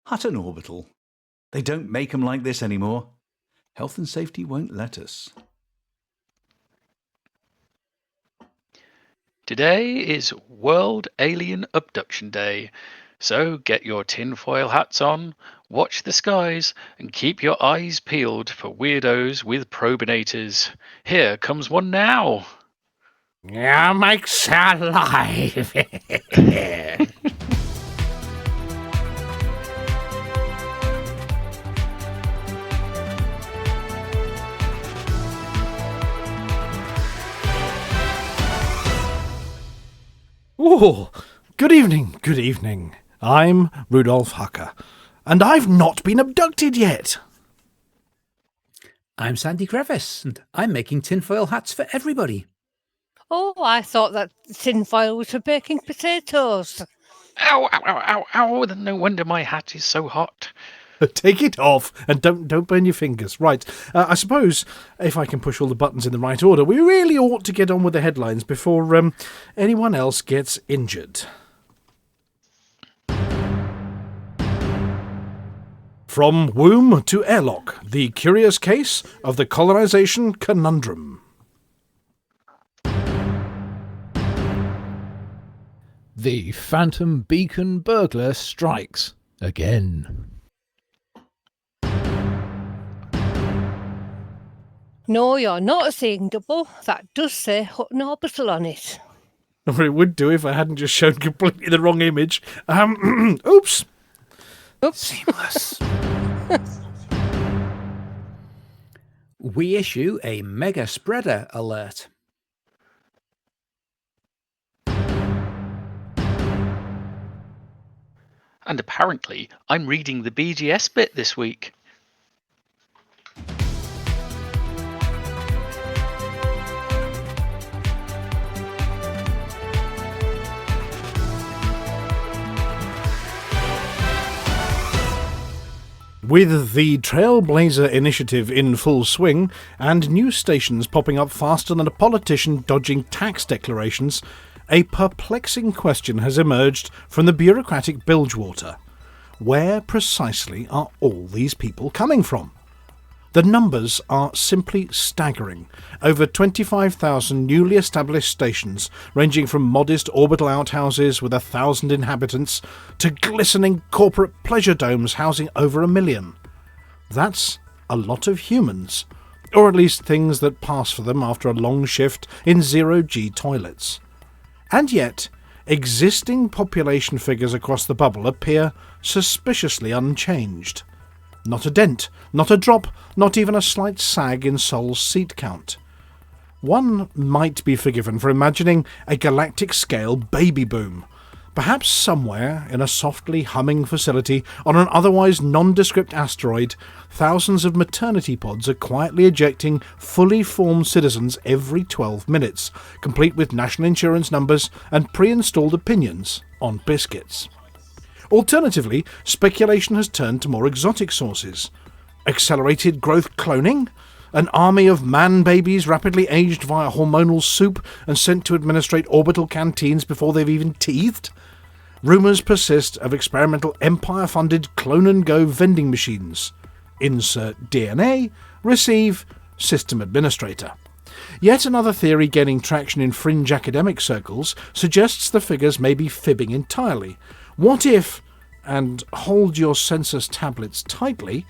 Hutton Orbital. They don't make 'em like this anymore. Health and safety won't let us. Today is World Alien Abduction Day, so get your tinfoil hats on, watch the skies, and keep your eyes peeled for weirdos with probinators. Here comes one now. Yeah, makes alive. Oh, good evening. I'm Rudolph Hucker, and I've not been abducted yet. I'm Sandy Crevice, and I'm making tinfoil hats for everybody. Oh, I thought that tinfoil was for baking potatoes. Ow, ow, ow, ow, ow. No wonder my hat is so hot. Take it off and don't burn your fingers. Right, I suppose if I can push all the buttons in the right order, we really ought to get on with the headlines before anyone else gets injured. From womb to airlock, the curious case of the colonisation conundrum. The Phantom Beacon burglar strikes again. No, you're not seeing double. That does say Hutton Orbital on it. Or it would do if I hadn't just shown completely the wrong image. Oops. Seamless. We issue a mega spreader alert. And apparently, I'm reading the BGS bit this week. With the Trailblazer initiative in full swing, and news stations popping up faster than a politician dodging tax declarations, a perplexing question has emerged from the bureaucratic bilgewater. Where precisely are all these people coming from? The numbers are simply staggering. Over 25,000 newly established stations, ranging from modest orbital outhouses with 1,000 inhabitants to glistening corporate pleasure domes housing over 1 million. That's a lot of humans, or at least things that pass for them after a long shift in zero-G toilets. And yet, existing population figures across the bubble appear suspiciously unchanged. Not a dent, not a drop, not even a slight sag in Sol's seat count. One might be forgiven for imagining a galactic-scale baby boom. Perhaps somewhere in a softly humming facility on an otherwise nondescript asteroid, thousands of maternity pods are quietly ejecting fully formed citizens every 12 minutes, complete with national insurance numbers and pre-installed opinions on biscuits. Alternatively, speculation has turned to more exotic sources. Accelerated growth cloning? An army of man-babies rapidly aged via hormonal soup and sent to administrate orbital canteens before they've even teethed? Rumours persist of experimental Empire-funded clone-and-go vending machines. Insert DNA, receive system administrator. Yet another theory gaining traction in fringe academic circles suggests the figures may be fibbing entirely. What if, and hold your census tablets tightly,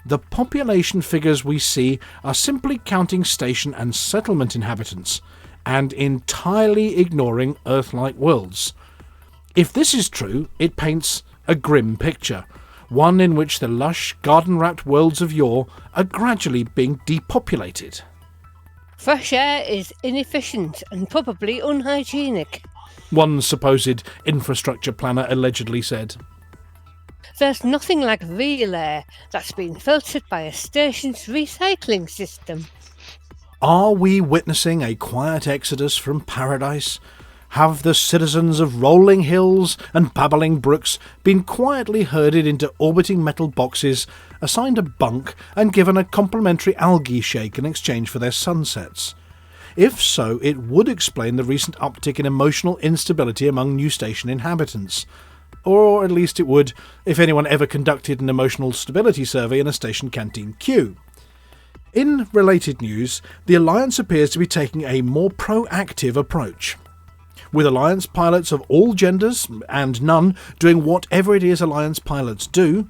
the population figures we see are simply counting station and settlement inhabitants, and entirely ignoring Earth-like worlds? If this is true, it paints a grim picture, one in which the lush, garden-wrapped worlds of yore are gradually being depopulated. Fresh air is inefficient and probably unhygienic. One supposed infrastructure planner allegedly said. There's nothing like real air that's been filtered by a station's recycling system. Are we witnessing a quiet exodus from paradise? Have the citizens of rolling hills and babbling brooks been quietly herded into orbiting metal boxes, assigned a bunk and given a complimentary algae shake in exchange for their sunsets? If so, it would explain the recent uptick in emotional instability among new station inhabitants. or at least it would if anyone ever conducted an emotional stability survey in a station canteen queue. In related news, the Alliance appears to be taking a more proactive approach, with Alliance pilots of all genders and none doing whatever it is Alliance pilots do,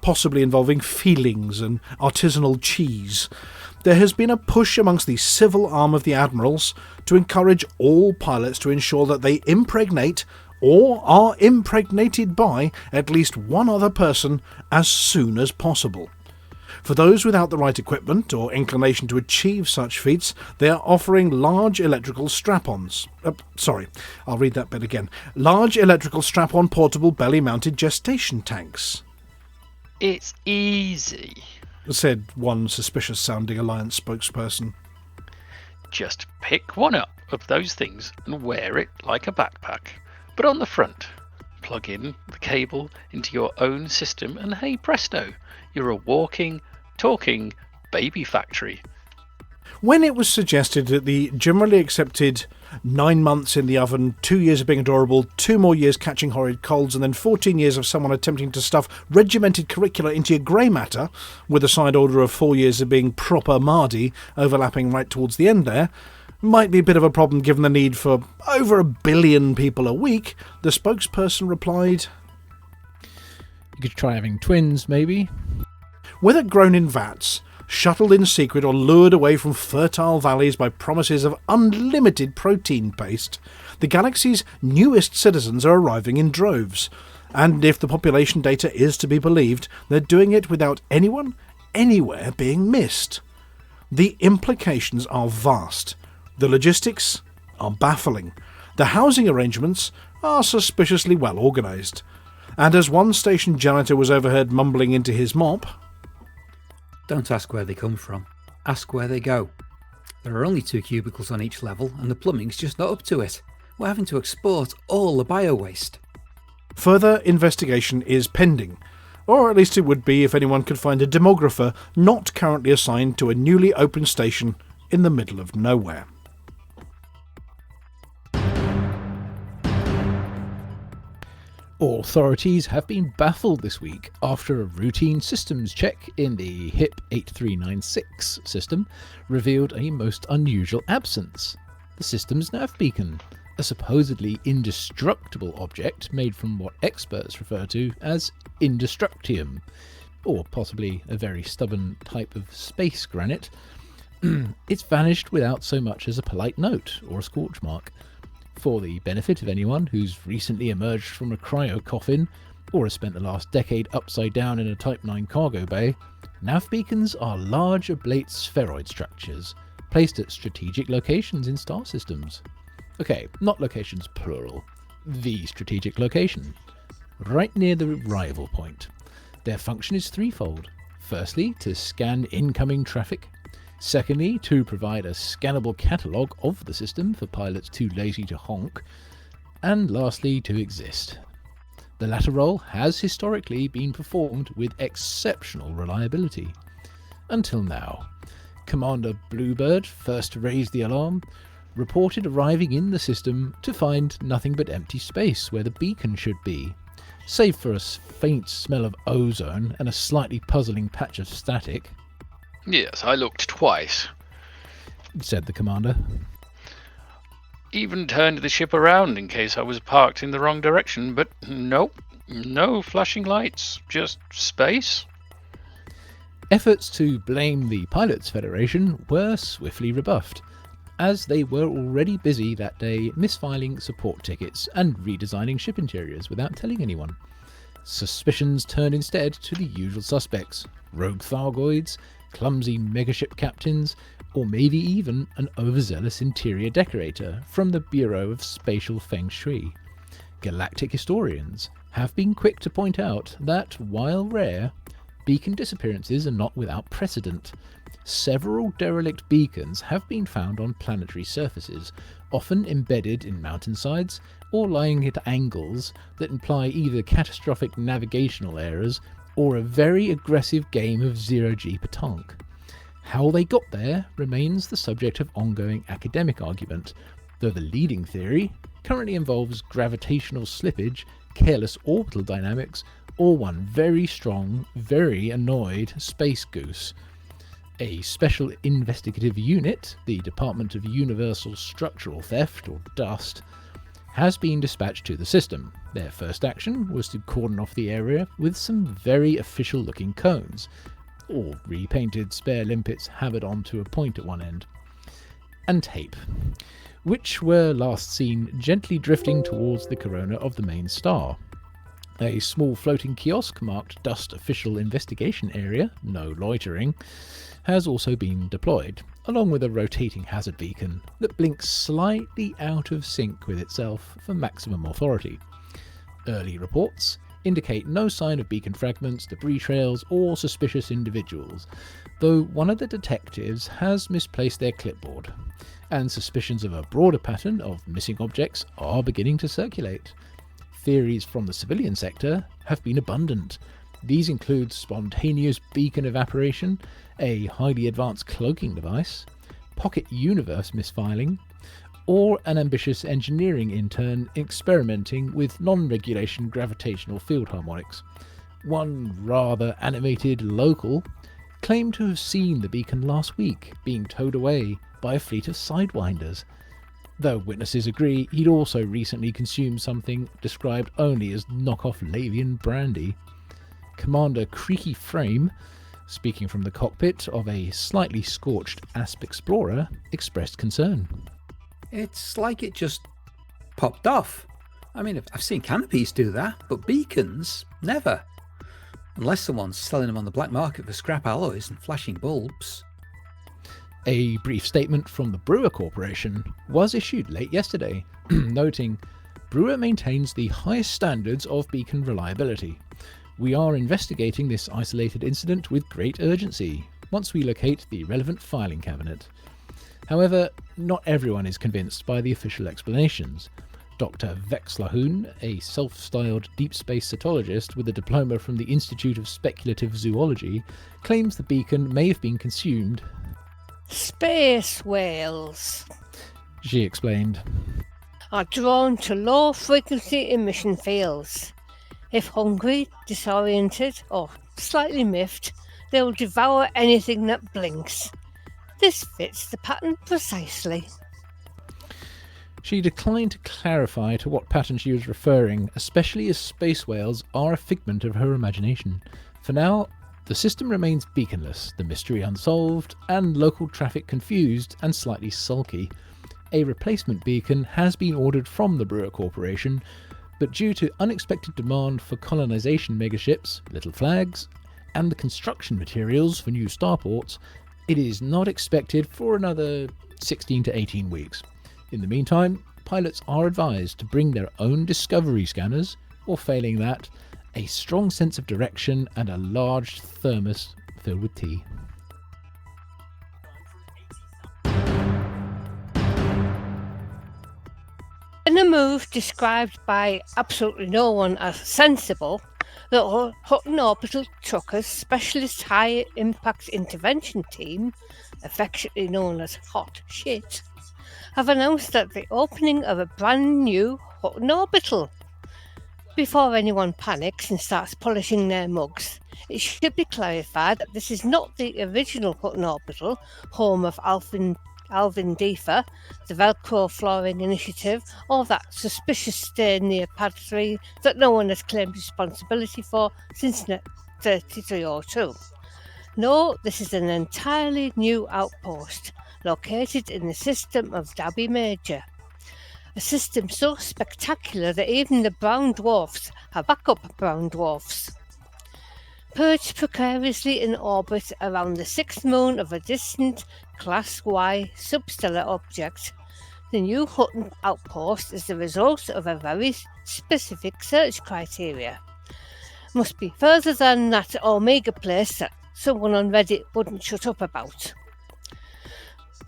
possibly involving feelings and artisanal cheese. There has been a push amongst the civil arm of the Admirals to encourage all pilots to ensure that they impregnate or are impregnated by at least one other person as soon as possible. For those without the right equipment or inclination to achieve such feats, they are offering large electrical strap-ons. I'll read that bit again. Large electrical strap-on portable belly-mounted gestation tanks. It's easy. Said one suspicious-sounding Alliance spokesperson. Just pick one up of those things and wear it like a backpack. But on the front, plug in the cable into your own system and hey presto, you're a walking, talking baby factory. When it was suggested that the generally accepted 9 months in the oven, 2 years of being adorable, 2 more years catching horrid colds, and then 14 years of someone attempting to stuff regimented curricula into your grey matter, with a side order of 4 years of being proper Mardy overlapping right towards the end there, might be a bit of a problem given the need for over 1 billion people a week, the spokesperson replied, You could try having twins, maybe. whether grown in vats, shuttled in secret, or lured away from fertile valleys by promises of unlimited protein paste, the galaxy's newest citizens are arriving in droves, and if the population data is to be believed, they're doing it without anyone, anywhere being missed. The implications are vast. The logistics are baffling. The housing arrangements are suspiciously well organised. And as one station janitor was overheard mumbling into his mop, Don't ask where they come from. Ask where they go. There are only 2 cubicles on each level and the plumbing's just not up to it. We're having to export all the bio-waste. further investigation is pending. Or at least it would be if anyone could find a demographer not currently assigned to a newly opened station in the middle of nowhere. Authorities have been baffled this week after a routine systems check in the HIP 8396 system revealed a most unusual absence. The system's Nav Beacon, a supposedly indestructible object made from what experts refer to as indestructium, or possibly a very stubborn type of space granite. It's vanished without so much as a polite note or a scorch mark. For the benefit of anyone who's recently emerged from a cryo coffin or has spent the last decade upside down in a Type 9 cargo bay, nav beacons are large oblate spheroid structures placed at strategic locations in star systems. Okay, not locations plural. The strategic location, right near the arrival point. Their function is threefold. Firstly, to scan incoming traffic. Secondly, to provide a scannable catalogue of the system for pilots too lazy to honk. And lastly, to exist. The latter role has historically been performed with exceptional reliability. Until now. Commander Bluebird, first to raise the alarm, reported arriving in the system to find nothing but empty space where the beacon should be, save for a faint smell of ozone and a slightly puzzling patch of static. Yes, I looked twice. Said the commander. Even turned the ship around in case I was parked in the wrong direction, but nope, no flashing lights, just space. Efforts to blame the Pilots Federation were swiftly rebuffed, as they were already busy that day misfiling support tickets and redesigning ship interiors without telling anyone. Suspicions turned instead to the usual suspects: rogue Thargoids, clumsy megaship captains, or maybe even an overzealous interior decorator from the Bureau of Spatial Feng Shui. Galactic historians have been quick to point out that, while rare, beacon disappearances are not without precedent. Several derelict beacons have been found on planetary surfaces, often embedded in mountainsides or lying at angles that imply either catastrophic navigational errors or a very aggressive game of zero-G petanque. How they got there remains the subject of ongoing academic argument, though the leading theory currently involves gravitational slippage, careless orbital dynamics, or one very strong, very annoyed space goose. A special investigative unit, the Department of Universal Structural Theft, or DUST, has been dispatched to the system. Their first action was to cordon off the area with some very official looking cones, or repainted spare limpets hammered onto a point at one end, and tape, which were last seen gently drifting towards the corona of the main star. A small floating kiosk marked Dust Official Investigation Area, no loitering, has also been deployed, along with a rotating hazard beacon that blinks slightly out of sync with itself for maximum authority. Early reports indicate no sign of beacon fragments, debris trails, or suspicious individuals, though one of the detectives has misplaced their clipboard, and suspicions of a broader pattern of missing objects are beginning to circulate. Theories from the civilian sector have been abundant. These include spontaneous beacon evaporation, a highly advanced cloaking device, pocket universe misfiling, or an ambitious engineering intern experimenting with non-regulation gravitational field harmonics. One rather animated local claimed to have seen the beacon last week being towed away by a fleet of sidewinders, though witnesses agree he'd also recently consumed something described only as knockoff Lavian brandy. Commander Creaky Frame, speaking from the cockpit of a slightly scorched Asp Explorer, expressed concern. It's like it just popped off. I mean, I've seen canopies do that, but beacons, never. Unless someone's selling them on the black market for scrap alloys and flashing bulbs. A brief statement from the Brewer Corporation was issued late yesterday, noting, "Brewer maintains the highest standards of beacon reliability. We are investigating this isolated incident with great urgency once we locate the relevant filing cabinet." However, not everyone is convinced by the official explanations. Dr. Vexlahoon, a self-styled deep space cytologist with a diploma from the Institute of Speculative Zoology, claims the beacon may have been consumed. Space whales She explained. are drawn to low-frequency emission fields. If hungry, disoriented, or slightly miffed, they will devour anything that blinks. This fits the pattern precisely. She declined to clarify to what pattern she was referring, especially as space whales are a figment of her imagination. For now, the system remains beaconless, the mystery unsolved, and local traffic confused and slightly sulky. A replacement beacon has been ordered from the Brewer Corporation, but due to unexpected demand for colonisation megaships, little flags, and the construction materials for new starports, it is not expected for another 16 to 18 weeks. In the meantime, pilots are advised to bring their own discovery scanners, or failing that, a strong sense of direction and a large thermos filled with tea. In a move described by absolutely no one as sensible, the Hutton Orbital Truckers Specialist High Impact Intervention Team, affectionately known as Hot Shit, have announced that the opening of a brand new Hutton Orbital. Before anyone panics and starts polishing their mugs, it should be clarified that this is not the original Hutton Orbital, home of Alvin Defer, the Velcro Flooring Initiative, or that suspicious stain near Pad 3 that no one has claimed responsibility for since 3302. No, this is an entirely new outpost, located in the system of Dubby Major. A system so spectacular that even the brown dwarfs have backup brown dwarfs. Perched precariously in orbit around the sixth moon of a distant Class Y substellar object, the new Hutton outpost is the result of a very specific search criteria. Must be further than that Omega place that someone on Reddit wouldn't shut up about.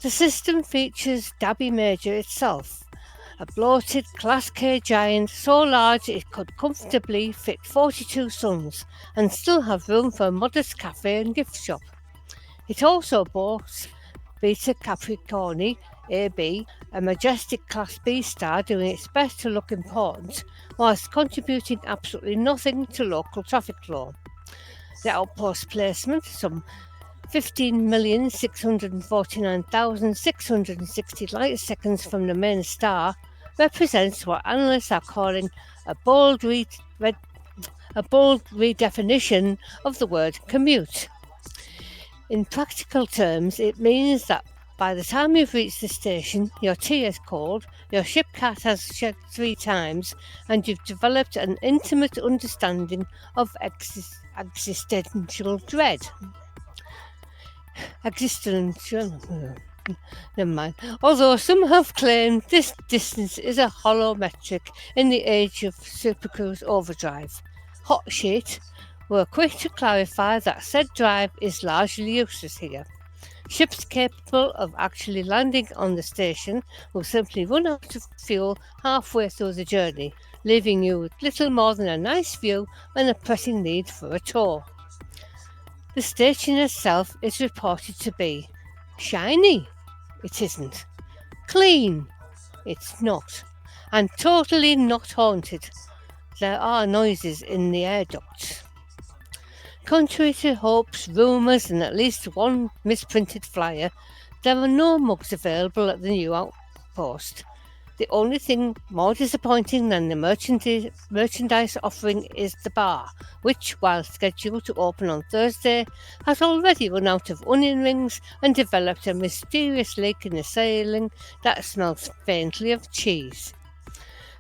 The system features Dubby Major itself, a bloated Class K giant so large it could comfortably fit 42 suns and still have room for a modest cafe and gift shop. It also boasts Beta Capricorni AB, a majestic Class B star doing its best to look important whilst contributing absolutely nothing to local traffic flow. The outpost placement, some 15,649,660 light seconds from the main star, represents what analysts are calling a bold redefinition of the word commute. In practical terms, it means that by the time you've reached the station, your tea is cold, your ship cat has shed 3 times, and you've developed an intimate understanding of existential dread. Never mind. Although some have claimed this distance is a hollow metric in the age of supercruise overdrive, Hot Shit were quick to clarify that said drive is largely useless here. Ships capable of actually landing on the station will simply run out of fuel halfway through the journey, leaving you with little more than a nice view and a pressing need for a tour. The station itself is reported to be shiny. It isn't. Clean. It's not. And totally not haunted. There are noises in the air ducts. Contrary to hopes, rumours and at least one misprinted flyer, there are no mugs available at the new outpost. The only thing more disappointing than the merchandise offering is the bar, which, while scheduled to open on Thursday, has already run out of onion rings and developed a mysterious leak in the ceiling that smells faintly of cheese.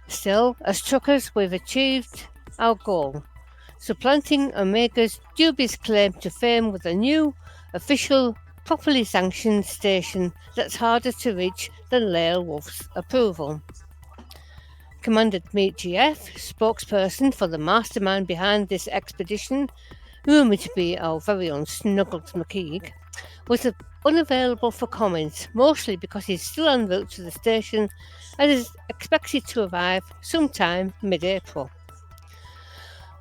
Still, as truckers, we've achieved our goal, supplanting Omega's dubious claim to fame with a new, official, properly sanctioned station that's harder to reach than Lael Wolf's approval. Commander Dmitry F., spokesperson for the mastermind behind this expedition, rumoured to be our very own Snuggles McKeag, was unavailable for comment, mostly because he's still en route to the station and is expected to arrive sometime mid-April.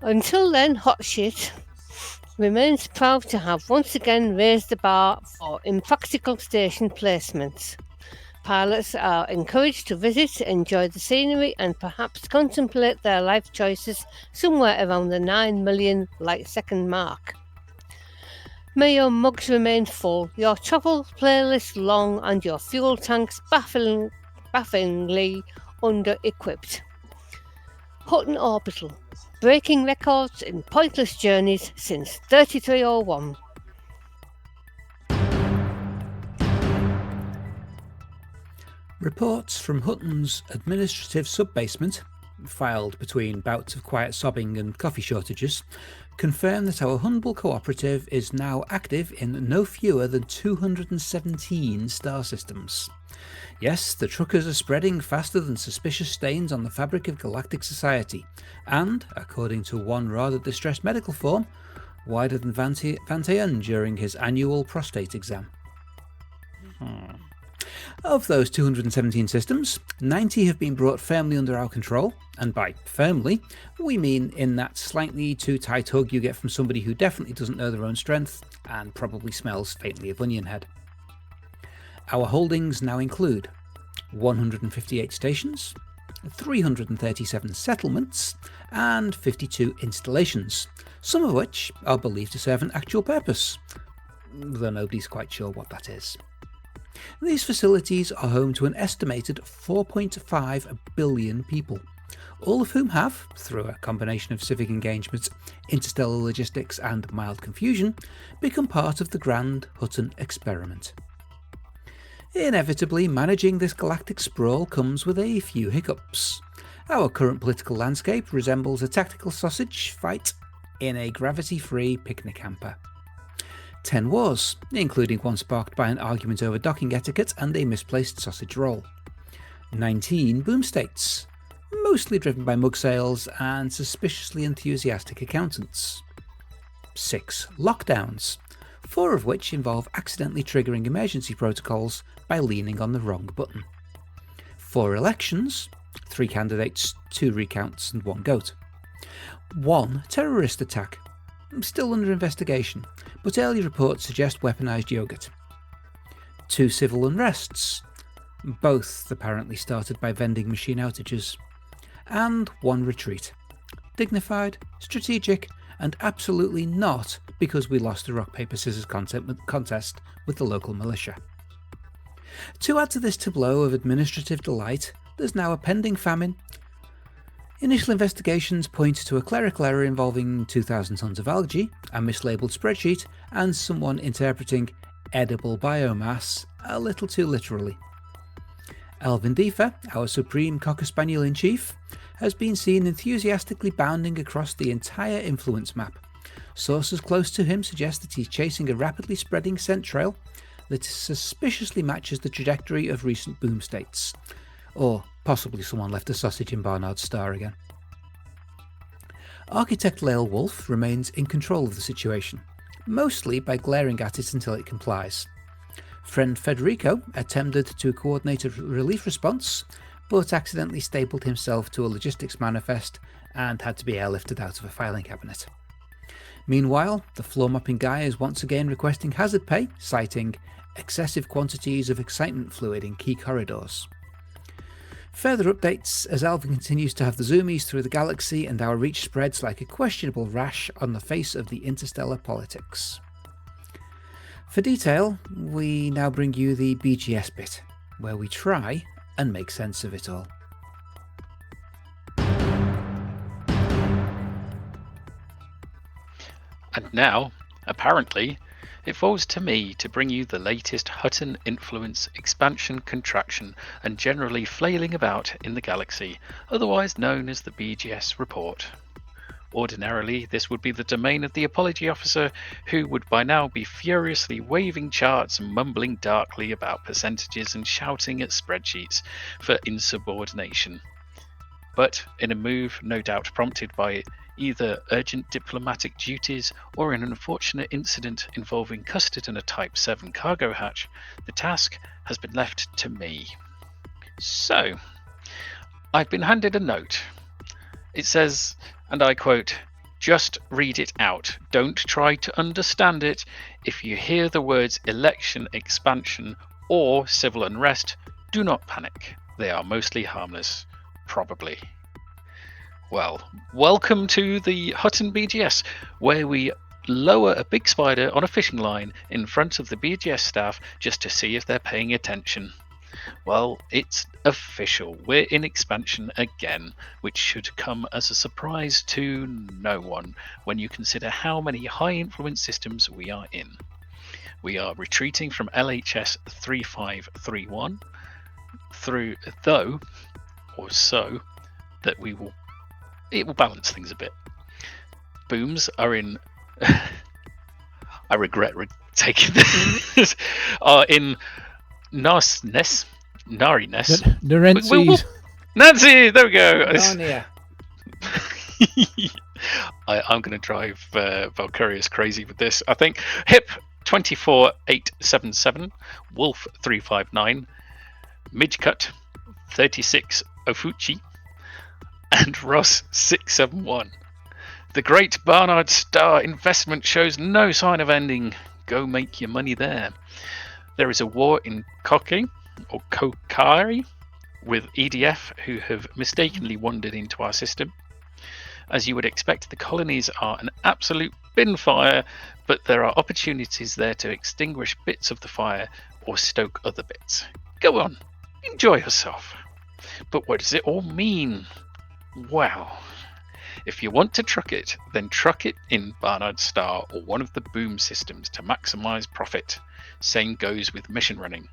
Until then, Hot Shit remains proud to have once again raised the bar for impractical station placements. Pilots are encouraged to visit, enjoy the scenery, and perhaps contemplate their life choices somewhere around the 9 million light second mark. May your mugs remain full, your travel playlist long, and your fuel tanks bafflingly under-equipped. Hutton Orbital, breaking records in pointless journeys since 3301. Reports from Hutton's administrative sub-basement, filed between bouts of quiet sobbing and coffee shortages, confirm that our humble cooperative is now active in no fewer than 217 star systems. Yes, the truckers are spreading faster than suspicious stains on the fabric of galactic society, and, according to one rather distressed medical form, wider than Van Tayen during his annual prostate exam. Of those 217 systems, 90 have been brought firmly under our control, and by firmly, we mean in that slightly too tight hug you get from somebody who definitely doesn't know their own strength, and probably smells faintly of onion head. Our holdings now include 158 stations, 337 settlements, and 52 installations, some of which are believed to serve an actual purpose, though nobody's quite sure what that is. These facilities are home to an estimated 4.5 billion people, all of whom have, through a combination of civic engagement, interstellar logistics and mild confusion, become part of the grand Hutton experiment. Inevitably, managing this galactic sprawl comes with a few hiccups. Our current political landscape resembles a tactical sausage fight in a gravity-free picnic hamper. 10 wars, including one sparked by an argument over docking etiquette and a misplaced sausage roll. 19 boom states, mostly driven by mug sales and suspiciously enthusiastic accountants. 6 lockdowns, 4 of which involve accidentally triggering emergency protocols by leaning on the wrong button. 4 elections, 3 candidates, 2 recounts and 1 goat. 1 terrorist attack, still under investigation, but early reports suggest weaponised yogurt. 2 civil unrests, both apparently started by vending machine outages, and one retreat. Dignified, strategic, and absolutely not because we lost a rock, paper, scissors contest with the local militia. To add to this tableau of administrative delight, there's now a pending famine. Initial investigations point to a clerical error involving 2,000 tons of algae, a mislabeled spreadsheet, and someone interpreting edible biomass a little too literally. Elvin Deefer, our supreme Cocker Spaniel in chief, has been seen enthusiastically bounding across the entire influence map. Sources close to him suggest that he's chasing a rapidly spreading scent trail that suspiciously matches the trajectory of recent boom states. Or possibly someone left a sausage in Barnard's Star again. Architect Lael Wolf remains in control of the situation, mostly by glaring at it until it complies. Friend Federico attempted to coordinate a relief response, but accidentally stapled himself to a logistics manifest and had to be airlifted out of a filing cabinet. Meanwhile, the floor mopping guy is once again requesting hazard pay, citing excessive quantities of excitement fluid in key corridors. Further updates as Alvin continues to have the zoomies through the galaxy and our reach spreads like a questionable rash on the face of the interstellar politics. For detail, we now bring you the BGS bit, where we try and make sense of it all. And now, apparently, it falls to me to bring you the latest Hutton influence, expansion, contraction, and generally flailing about in the galaxy, otherwise known as the BGS report. Ordinarily, this would be the domain of the apology officer, who would by now be furiously waving charts and mumbling darkly about percentages and shouting at spreadsheets for insubordination. But in a move no doubt prompted by either urgent diplomatic duties or an unfortunate incident involving custard in a Type 7 cargo hatch, the task has been left to me. So, I've been handed a note. It says, and I quote, "Just read it out. Don't try to understand it. If you hear the words election, expansion, or civil unrest, do not panic. They are mostly harmless. Probably." Well, welcome to the Hutton BGS, where we lower a big spider on a fishing line in front of the BGS staff just to see if they're paying attention. Well, it's official. We're in expansion again, which should come as a surprise to no one when you consider how many high-influence systems we are in. We are retreating from LHS 3531 through, though, or so, that it will balance things a bit. Booms are in... I regret taking this. Are in Nariness. Narences. Nancy! There we go! Narnia. I'm going to drive Valkyrius crazy with this. I think HIP 24877, Wolf 359, Midgecut 36 Ofuchi, and Ross 671. The great Barnard Star investment shows no sign of ending. Go make your money there. There is a war in Kokari with EDF, who have mistakenly wandered into our system. As you would expect, the colonies are an absolute bin fire, but there are opportunities there to extinguish bits of the fire or stoke other bits. Go on, enjoy yourself. But what does it all mean? Well, if you want to truck it, then truck it in Barnard Star or one of the boom systems to maximize profit. Same goes with mission running.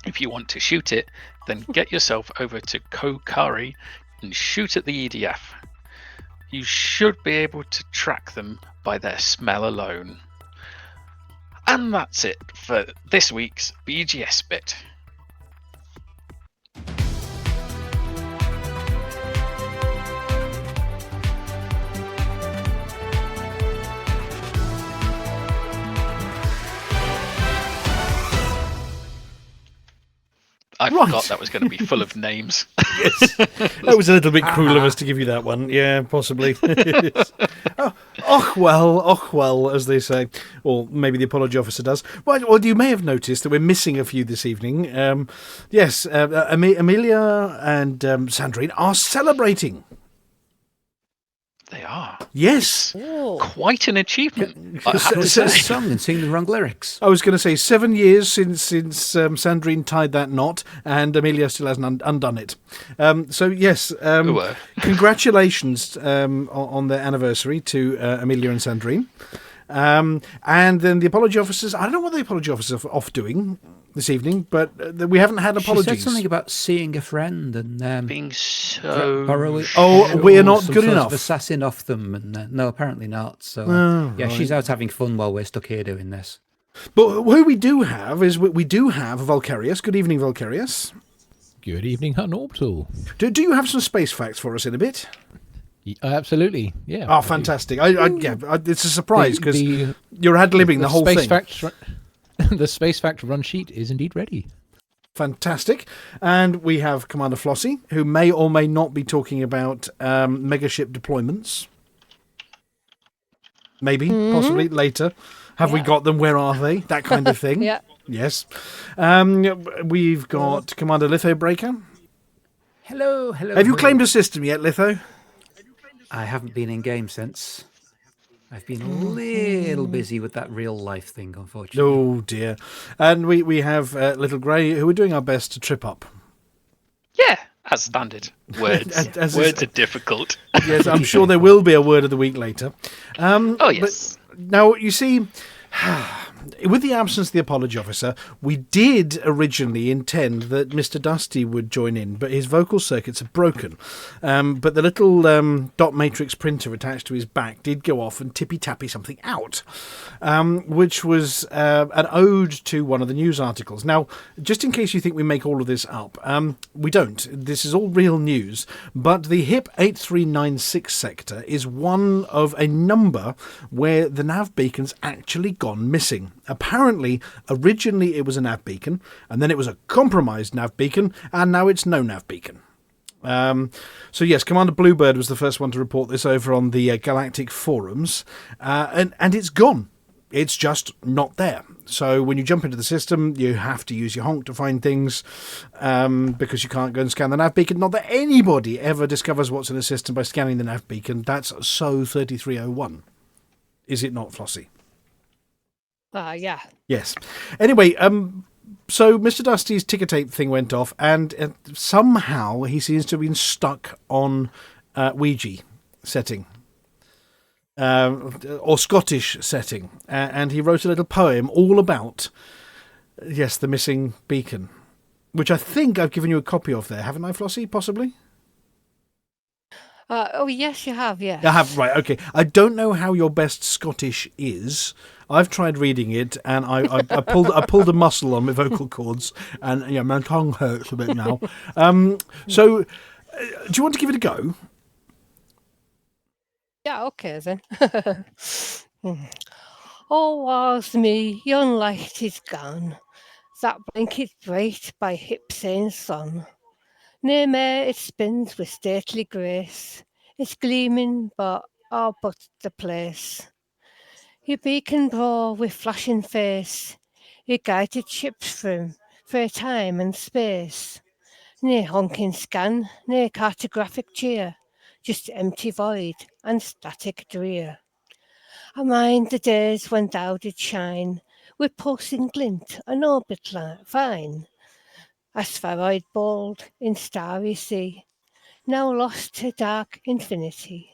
If you want to shoot it, then get yourself over to Kokari and shoot at the EDF. You should be able to track them by their smell alone. And that's it for this week's BGS bit. I forgot that was going to be full of names. Yes, that was a little bit cruel of us to give you that one. Yeah, possibly. oh well, as they say, or maybe the apology officer does. Well, you may have noticed that we're missing a few this evening. Yes, Amelia and Sandrine are celebrating. They are. Yes. Oh. Quite an achievement. I have to So- say. Song and sing the wrong lyrics. I was going to say 7 years since Sandrine tied that knot, and Amelia still hasn't undone it. So yes, congratulations on their anniversary to Amelia and Sandrine. And then the apology officers. I don't know what the apology officers are off doing this evening, but we haven't had apologies. She said something about seeing a friend and Being so... borrowing. We're not some good sort enough. Of assassin off them, and no, apparently not. So right. she's out having fun while we're stuck here doing this. But who we do have is we do have Volcarius. Good evening, Volcarius. Good evening, Hutton Orbital. Do you have some space facts for us in a bit? Absolutely, yeah. Oh, fantastic! It's a surprise because The- you're ad-libbing the whole space thing. the space fact run sheet is indeed ready. Fantastic. And we have Commander Flossy, who may or may not be talking about megaship deployments. Maybe, possibly, later. Have we got them? Where are they? That kind of thing. Yeah. Yes. We've got Commander Lithobreaker. Hello. Have you claimed a system yet, Litho? I haven't been in game since. I've been a little busy with that real life thing, unfortunately. Oh, dear. And we have Little Grey, who are doing our best to trip up. Yeah, as standard. Words. As Words is- are difficult. Yes, I'm sure there will be a word of the week later. Oh, yes. But now, you see, with the absence of the apology officer, we did originally intend that Mr. Dustee would join in, but his vocal circuits are broken. But the little dot matrix printer attached to his back did go off and tippy-tappy something out, which was an ode to one of the news articles. Now, just in case you think we make all of this up, we don't. This is all real news, but the HIP 8396 sector is one of a number where the Nav Beacon's actually gone missing. Apparently, originally it was a Nav Beacon, and then it was a compromised Nav Beacon, and now it's no Nav Beacon. So yes, Commander Bluebird was the first one to report this over on the Galactic forums, and it's gone. It's just not there. So when you jump into the system, you have to use your honk to find things, because you can't go and scan the Nav Beacon. Not that anybody ever discovers what's in the system by scanning the Nav Beacon. That's SO 3301. Is it not, Flossy? Yeah. Yes. Anyway, so Mr. Dustee's ticker tape thing went off, and somehow he seems to have been stuck on Ouija setting, or Scottish setting, and he wrote a little poem all about, yes, the missing beacon, which I think I've given you a copy of there, haven't I, Flossy, possibly? Oh, yes, you have, yes. I have, right, okay. I don't know how your best Scottish is. I've tried reading it, and I pulled a muscle on my vocal cords, and yeah, my tongue hurts a bit now. So, do you want to give it a go? Yeah, okay then. Oh, was me, yon light is gone, that blanket bright by hip saying sun. Near me it spins with stately grace, it's gleaming but the place. Your beacon bore with flashing face, your guided ships from for time and space. Near honking scan, near cartographic cheer, just empty void and static drear. I mind the days when thou did shine, with pulsing glint and orbit fine. A spheroid bold in starry sea, now lost to dark infinity.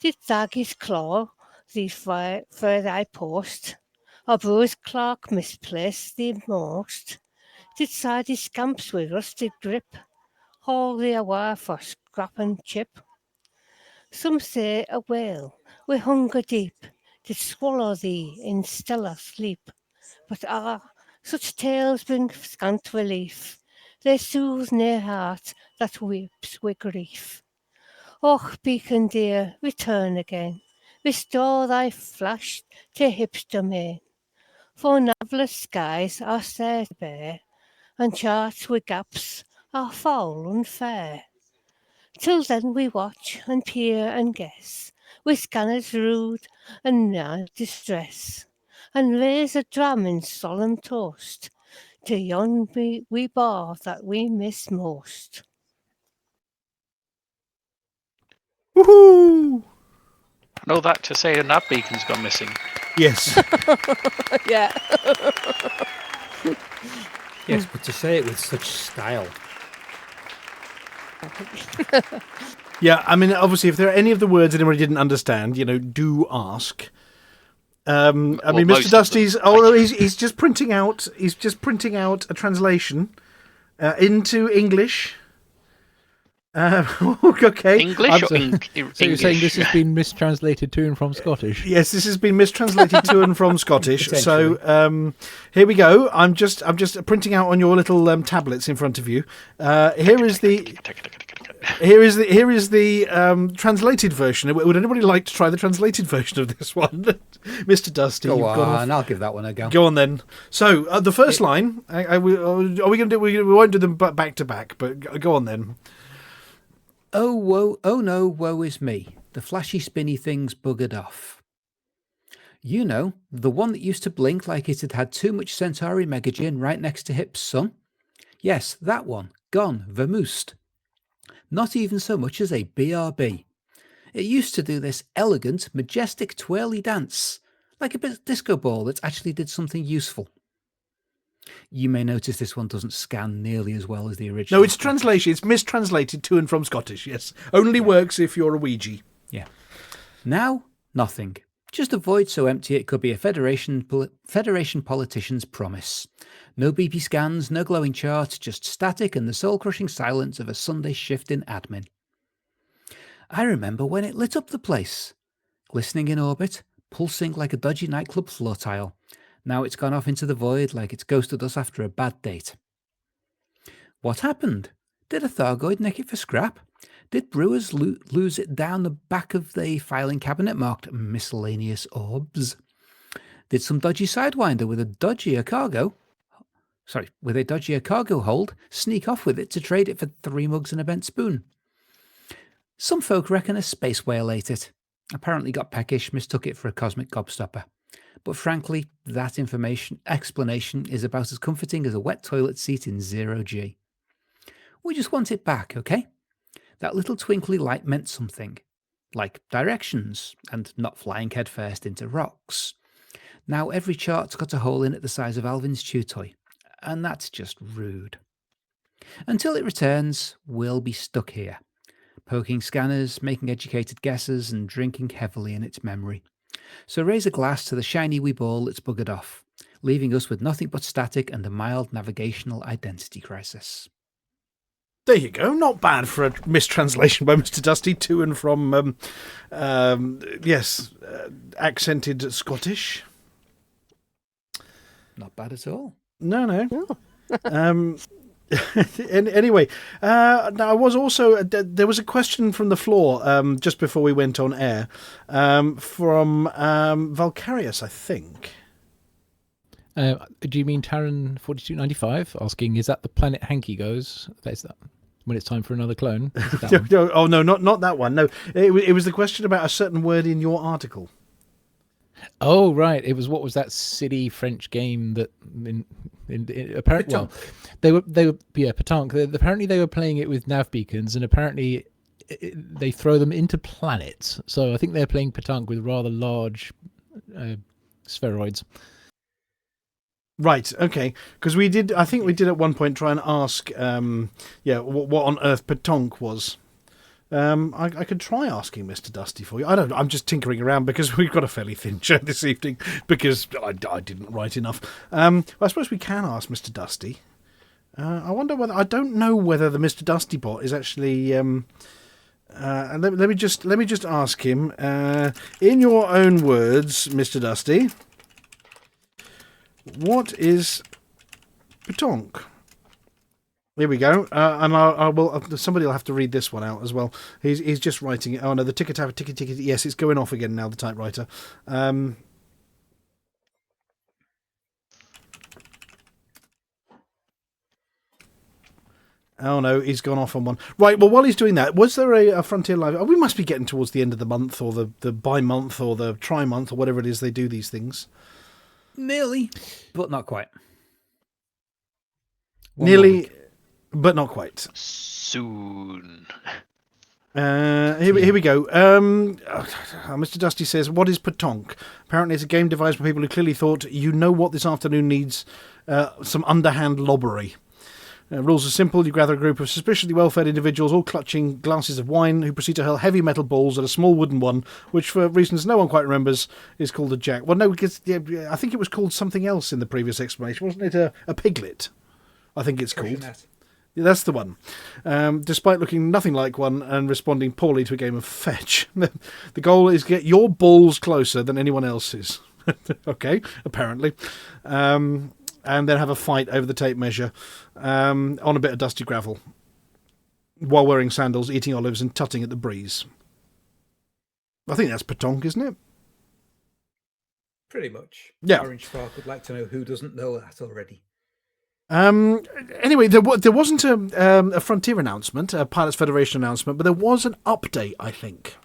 Did Zaggy's claw thee for thy post, or Brewer's clerk misplace thee most? Did Sardy scamps with rusted grip haul thee away for scrap and chip? Some say a whale with hunger deep did swallow thee in stellar sleep, but such tales bring scant relief. They soothe near heart that weeps with grief. Och, beacon dear, return again. Restore thy flash to hip's domain. For navless skies are there to bear, and charts with gaps are foul and fair. Till then we watch and peer and guess with scanners rude and now distress, and raise a dram in solemn toast to yon wee bar that we miss most. Woohoo! And all that to say a Nav Beacon's gone missing. Yes. Yeah. Yes, but to say it with such style. Yeah, I mean, obviously, if there are any of the words anybody didn't understand, do ask. I mean, Mr. most of Dustee's. them. Oh, he's just printing out. He's just printing out a translation into English. Okay. English or So English? you're saying this has been mistranslated to and from Scottish? Yes, this has been mistranslated to and from Scottish. So here we go. I'm just printing out on your little tablets in front of you. Here is the translated version. Would anybody like to try the translated version of this one, Mr. Dustee? Go on, I'll give that one a go. Go on then. So the first line. Are we going to do? We won't do them back to back, but go on then. Oh, woe, oh no, woe is me. The flashy spinny thing's buggered off. You know, the one that used to blink like it had had too much Centauri megagin right next to Hip's sun? Yes, that one, gone, vermoosed. Not even so much as a BRB. It used to do this elegant, majestic twirly dance, like a disco ball that actually did something useful. You may notice this one doesn't scan nearly as well as the original. No, it's translation. It's mistranslated to and from Scottish, yes. Only works if you're a Ouija. Yeah. Now, nothing. Just a void so empty it could be a Federation politician's promise. No BP scans, no glowing charts, just static and the soul-crushing silence of a Sunday shift in admin. I remember when it lit up the place. Glistening in orbit, pulsing like a dodgy nightclub floor tile. Now it's gone off into the void like it's ghosted us after a bad date. What happened? Did a Thargoid nick it for scrap? Did Brewers lose it down the back of the filing cabinet marked miscellaneous orbs? Did some dodgy sidewinder with a dodgier cargo hold sneak off with it to trade it for 3 mugs and a bent spoon? Some folk reckon a space whale ate it. Apparently got peckish, mistook it for a cosmic gobstopper. But frankly, that explanation is about as comforting as a wet toilet seat in 0G. We just want it back, okay? That little twinkly light meant something, like directions and not flying headfirst into rocks. Now every chart's got a hole in it the size of Alvin's chew toy, and that's just rude. Until it returns, we'll be stuck here, poking scanners, making educated guesses, and drinking heavily in its memory. So raise a glass to the shiny wee ball that's buggered off, leaving us with nothing but static and a mild navigational identity crisis. There you go. Not bad for a mistranslation by Mr. Dustee to and from, accented Scottish. Not bad at all. No. Anyway, now I was also there was a question from the floor just before we went on air from Valkyrius, I think. Do you mean Taran 4295 asking, is that the planet Hanky goes? That's that when it's time for another clone? No, not that one. No, it was the question about a certain word in your article. Oh right, it was, what was that silly French game that apparently, well, they were Pétanque. Apparently they were playing it with nav beacons, and apparently they throw them into planets. So I think they're playing Pétanque with rather large spheroids. Right, okay, because I think we did at one point try and ask, what on earth Pétanque was. I could try asking Mr. Dustee for you. I'm just tinkering around because we've got a fairly thin show this evening because I didn't write enough. I suppose we can ask Mr. Dustee. I wonder whether, I don't know whether the Mr. Dustee bot is actually, let me just ask him, in your own words, Mr. Dustee, what is Pétanque? Here we go, and I will. Somebody will have to read this one out as well. He's just writing it. Oh no, the ticket. Yes, it's going off again now. The typewriter. Oh no, he's gone off on one. Right, well, while he's doing that, was there a Frontier Live? Oh, we must be getting towards the end of the month, or the bi-month, or the tri-month, or whatever it is they do these things. Nearly, but not quite. One more Nearly, week. but not quite. Soon. Here we go. Mr. Dustee says, what is Petonk? Apparently it's a game devised by people who clearly thought, you know what this afternoon needs? Some underhand lobbery. Rules are simple. You gather a group of suspiciously well-fed individuals, all clutching glasses of wine, who proceed to hurl heavy metal balls at a small wooden one, which, for reasons no one quite remembers, is called a jack. Well, no, because I think it was called something else in the previous explanation. Wasn't it a piglet? I think it's called. Yeah, that's the one. Despite looking nothing like one and responding poorly to a game of fetch. The goal is to get your balls closer than anyone else's. Okay, apparently. And then have a fight over the tape measure on a bit of dusty gravel while wearing sandals, eating olives and tutting at the breeze. I think that's Petonk, isn't it? Pretty much. Yeah. Orange Spark would like to know who doesn't know that already. Anyway, there wasn't a Frontier announcement, a Pilots Federation announcement, but there was an update, I think,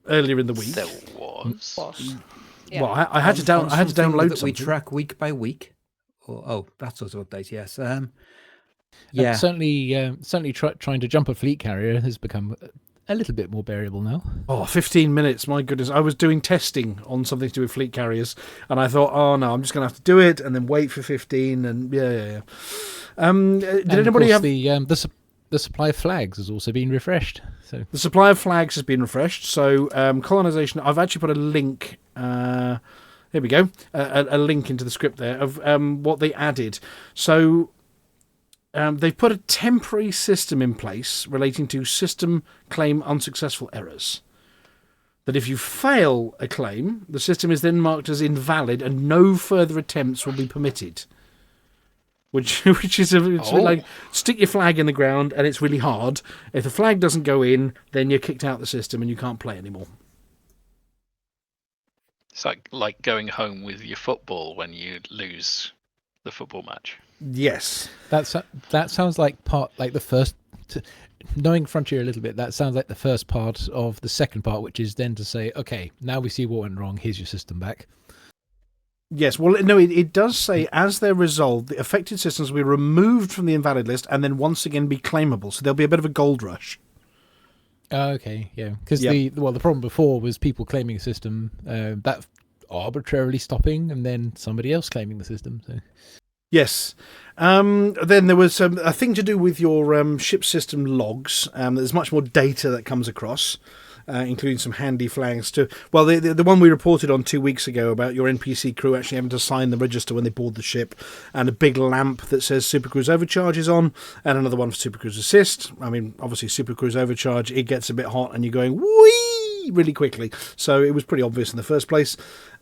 earlier in the week. There was. Yeah. Well, I had to download that something. we track week by week. Oh, that sort of update. Yes. Yeah, certainly trying to jump a fleet carrier has become a little bit more bearable now. Oh, 15 minutes, my goodness. I was doing testing on something to do with fleet carriers, and I thought, oh no, I'm just going to have to do it and then wait for 15, and yeah. Did anybody have... The supply of flags has also been refreshed. So The supply of flags has been refreshed, so colonisation... I've actually put a link... here we go. A link into the script there of what they added. So... they've put a temporary system in place relating to system claim unsuccessful errors. That if you fail a claim, the system is then marked as invalid and no further attempts will be permitted. Which is like stick your flag in the ground and it's really hard. If the flag doesn't go in, then you're kicked out of the system and you can't play anymore. It's like going home with your football when you lose the football match. Yes. that sounds like the first. Knowing Frontier a little bit, that sounds like the first part of the second part, which is then to say, okay, now we see what went wrong. Here's your system back. Yes, well, no, it does say, as they're resolved, the affected systems will be removed from the invalid list and then once again be claimable. So there'll be a bit of a gold rush. Okay, yeah. Because the problem before was people claiming a system, that arbitrarily stopping, and then somebody else claiming the system. So. Yes. Then there was a thing to do with your ship system logs. There's much more data that comes across. Including some handy flags too. Well, the one we reported on 2 weeks ago about your NPC crew actually having to sign the register when they board the ship, and a big lamp that says Supercruise Overcharge is on, and another one for Supercruise Assist. I mean, obviously Supercruise Overcharge, it gets a bit hot and you're going whee really quickly. So it was pretty obvious in the first place.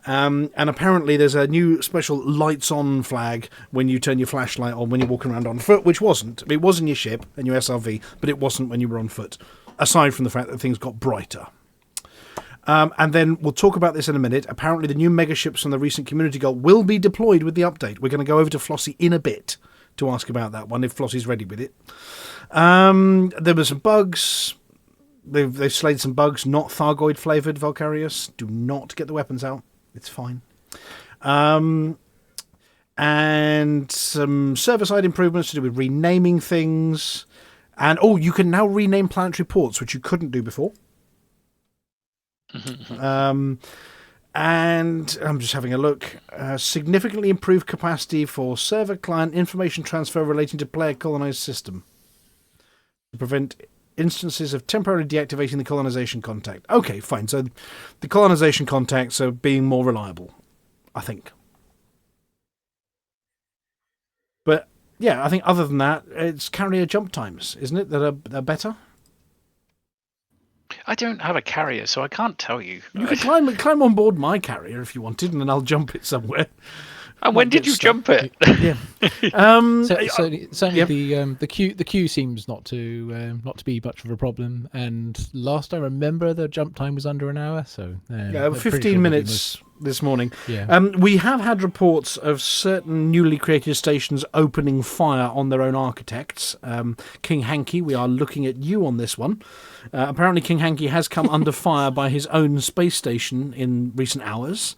And apparently there's a new special lights on flag when you turn your flashlight on when you're walking around on foot, which wasn't. It was in your ship and your SRV, but it wasn't when you were on foot. Aside from the fact that things got brighter. And then we'll talk about this in a minute. Apparently the new megaships from the recent community goal will be deployed with the update. We're going to go over to Flossy in a bit to ask about that one, if Flossy's ready with it. There were some bugs. They've slayed some bugs, not Thargoid flavoured Valkyrius. Do not get the weapons out. It's fine. And some server-side improvements to do with renaming things. And, you can now rename planetary ports, which you couldn't do before. And I'm just having a look. Significantly improved capacity for server-client information transfer relating to player-colonized system. To prevent instances of temporarily deactivating the colonization contact. Okay, fine. So the colonization contacts are being more reliable, I think. But... yeah, I think other than that, it's carrier jump times, isn't it, that are better? I don't have a carrier, so I can't tell you. You could climb on board my carrier if you wanted, and then I'll jump it somewhere. And when did you jump it? Yeah. Certainly the queue seems not to be much of a problem. And last I remember, the jump time was under an hour. So 15 minutes this morning. Yeah. We have had reports of certain newly created stations opening fire on their own architects. King Hankey, we are looking at you on this one. Apparently, King Hankey has come under fire by his own space station in recent hours.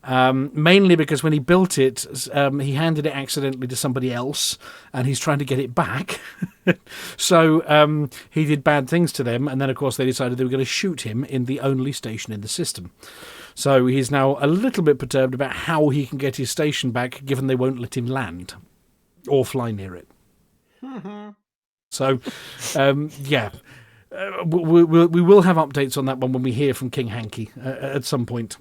Mainly because when he built it, he handed it accidentally to somebody else, and he's trying to get it back. So he did bad things to them, and then, of course, they decided they were going to shoot him in the only station in the system. So he's now a little bit perturbed about how he can get his station back, given they won't let him land or fly near it. So, we will have updates on that one when we hear from King Hankey at some point.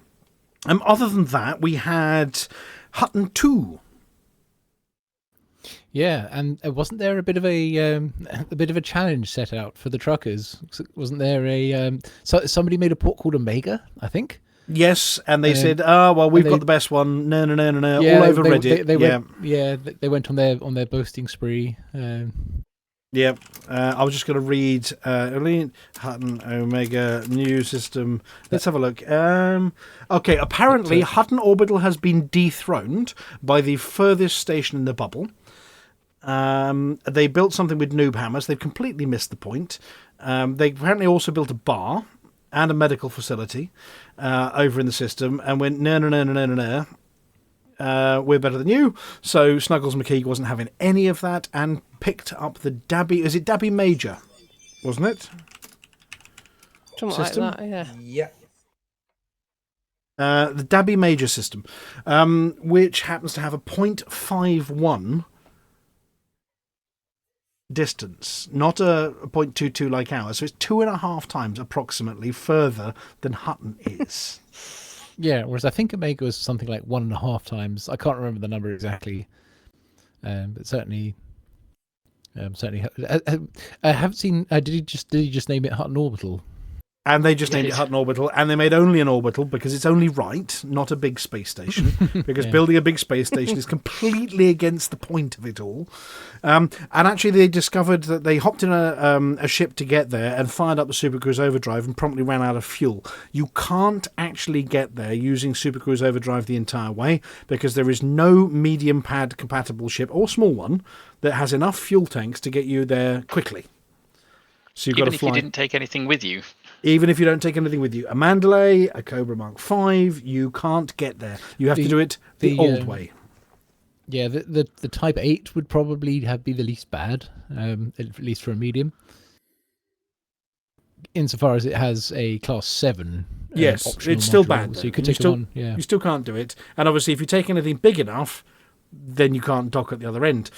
Other than that, we had Hutton 2. Yeah, and wasn't there a bit of a challenge set out for the truckers? Wasn't there somebody made a port called Omega, I think? Yes, and they said, we've got the best one. No, yeah, all over Reddit. They went on their boasting spree. Yeah, I was just going to read Hutton Omega new system. Let's have a look. Okay, apparently Hutton Orbital has been dethroned by the furthest station in the bubble. They built something with noob hammers. They've completely missed the point. They apparently also built a bar and a medical facility over in the system and went, no. We're better than you. So Snuggles McKeague wasn't having any of that and picked up the Dabby. Is it Dabby Major? Wasn't it? Something system? like that, yeah. Yeah. The Dabby Major system, which happens to have a 0.51 distance, not a 0.22 like ours. So it's 2.5 times approximately further than Hutton is. Yeah, whereas I think Omega was something like 1.5 times. I can't remember the number exactly, but certainly. I haven't seen. Did he just name it Hutton Orbital? And they just named it Hutton Orbital, and they made only an orbital because it's only right, not a big space station, because building a big space station is completely against the point of it all. And actually they discovered that they hopped in a ship to get there and fired up the Supercruise Overdrive and promptly ran out of fuel. You can't actually get there using Supercruise Overdrive the entire way because there is no medium pad compatible ship or small one that has enough fuel tanks to get you there quickly. So you've got to fly. Even if you didn't take anything with you. Even if you don't take anything with you. A Mandalay, a Cobra Mark V, you can't get there. You have to do it the old way. Yeah, the Type 8 would probably be the least bad, at least for a medium. Insofar as it has a Class 7 yes, it's still bad. So you could take it on. Yeah. You still can't do it. And obviously, if you take anything big enough, then you can't dock at the other end.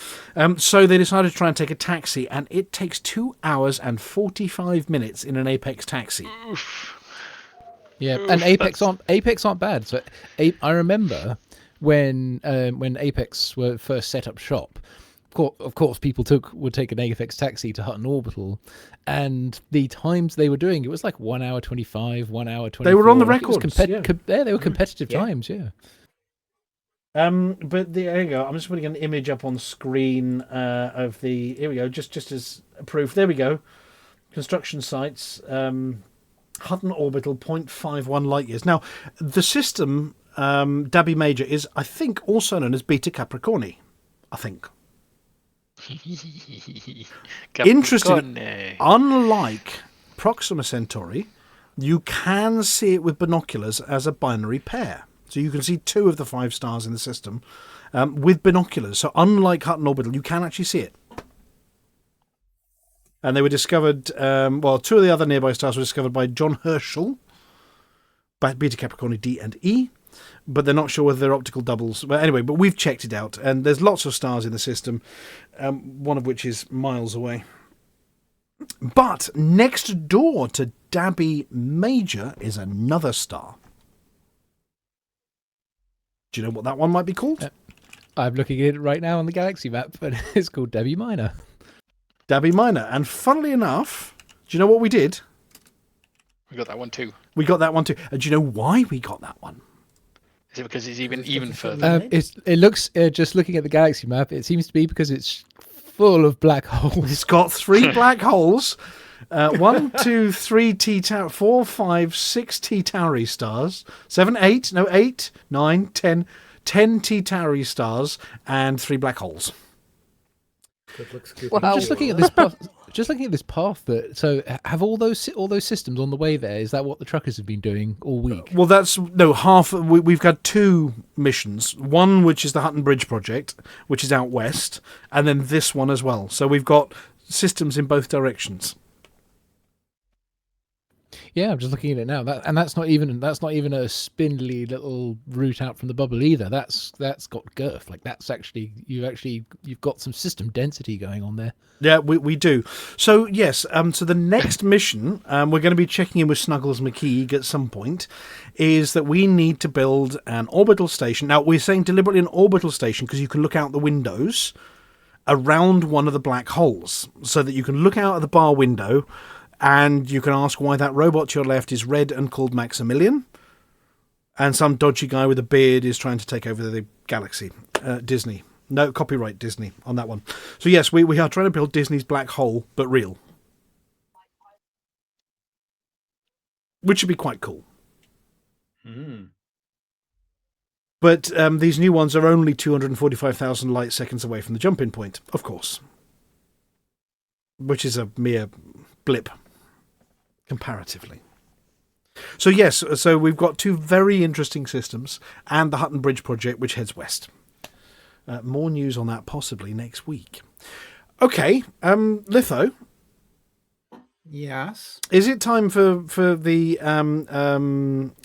So they decided to try and take a taxi, and it takes 2 hours and 45 minutes in an Apex taxi. Yeah, and Apex aren't bad. So I remember when Apex were first set up shop. Of course, people would take an Apex taxi to Hutton Orbital, and the times they were doing it was like 1 hour 25, 1 hour 24. They were on the records. They were competitive times. Yeah. But there you go. I'm just putting an image up on screen of the. Here we go. Just as proof. There we go. Construction sites. Hutton Orbital 0.51 light years. Now, the system Dabby Major is, I think, also known as Beta Capricorni. I think. Interesting. Unlike Proxima Centauri, you can see it with binoculars as a binary pair. So you can see 2 of the 5 stars in the system with binoculars. So unlike Hutton Orbital, you can actually see it. And they were discovered, 2 of the other nearby stars were discovered by John Herschel, by Beta Capricorni D and E, but they're not sure whether they're optical doubles. But anyway, but we've checked it out, and there's lots of stars in the system, one of which is miles away. But next door to Dabby Major is another star. Do you know what that one might be called? I'm looking at it right now on the galaxy map, but it's called Dabby Minor. Dabby Minor. And funnily enough, do you know what we did? We got that one too. We got that one too. And do you know why we got that one? Is it because it's Because it's even different further? It looks, just looking at the galaxy map, it seems to be because it's full of black holes. It's got 3 black holes. 1, 2, 3 T-Tauri, 4, 5, 6 T-Tauri stars, 7, 8, 9, 10 T-Tauri stars, and 3 black holes. Wow. Just looking at this path, so have all those systems on the way there? Is that what the truckers have been doing all week? Well, that's no half. We've got 2 missions. One, which is the Hutton Bridge project, which is out west, and then this one as well. So we've got systems in both directions. Yeah, I'm just looking at it now. That's not even a spindly little route out from the bubble either. That's got girth. Like that's you've got some system density going on there. Yeah, we do. So yes, so the next mission, we're going to be checking in with Snuggles McKeague at some point, is that we need to build an orbital station. Now we're saying deliberately an orbital station because you can look out the windows around one of the black holes, so that you can look out of the bar window. And you can ask why that robot to your left is red and called Maximilian. And some dodgy guy with a beard is trying to take over the galaxy. Disney. No, copyright Disney on that one. So yes, we are trying to build Disney's black hole, but real. Which would be quite cool. But these new ones are only 245,000 light seconds away from the jump-in point, of course. Which is a mere blip. Comparatively. So yes, so we've got 2 very interesting systems and the Hutton Bridge project, which heads west. More news on that possibly next week. Okay, Litho. Yes. Is it time for the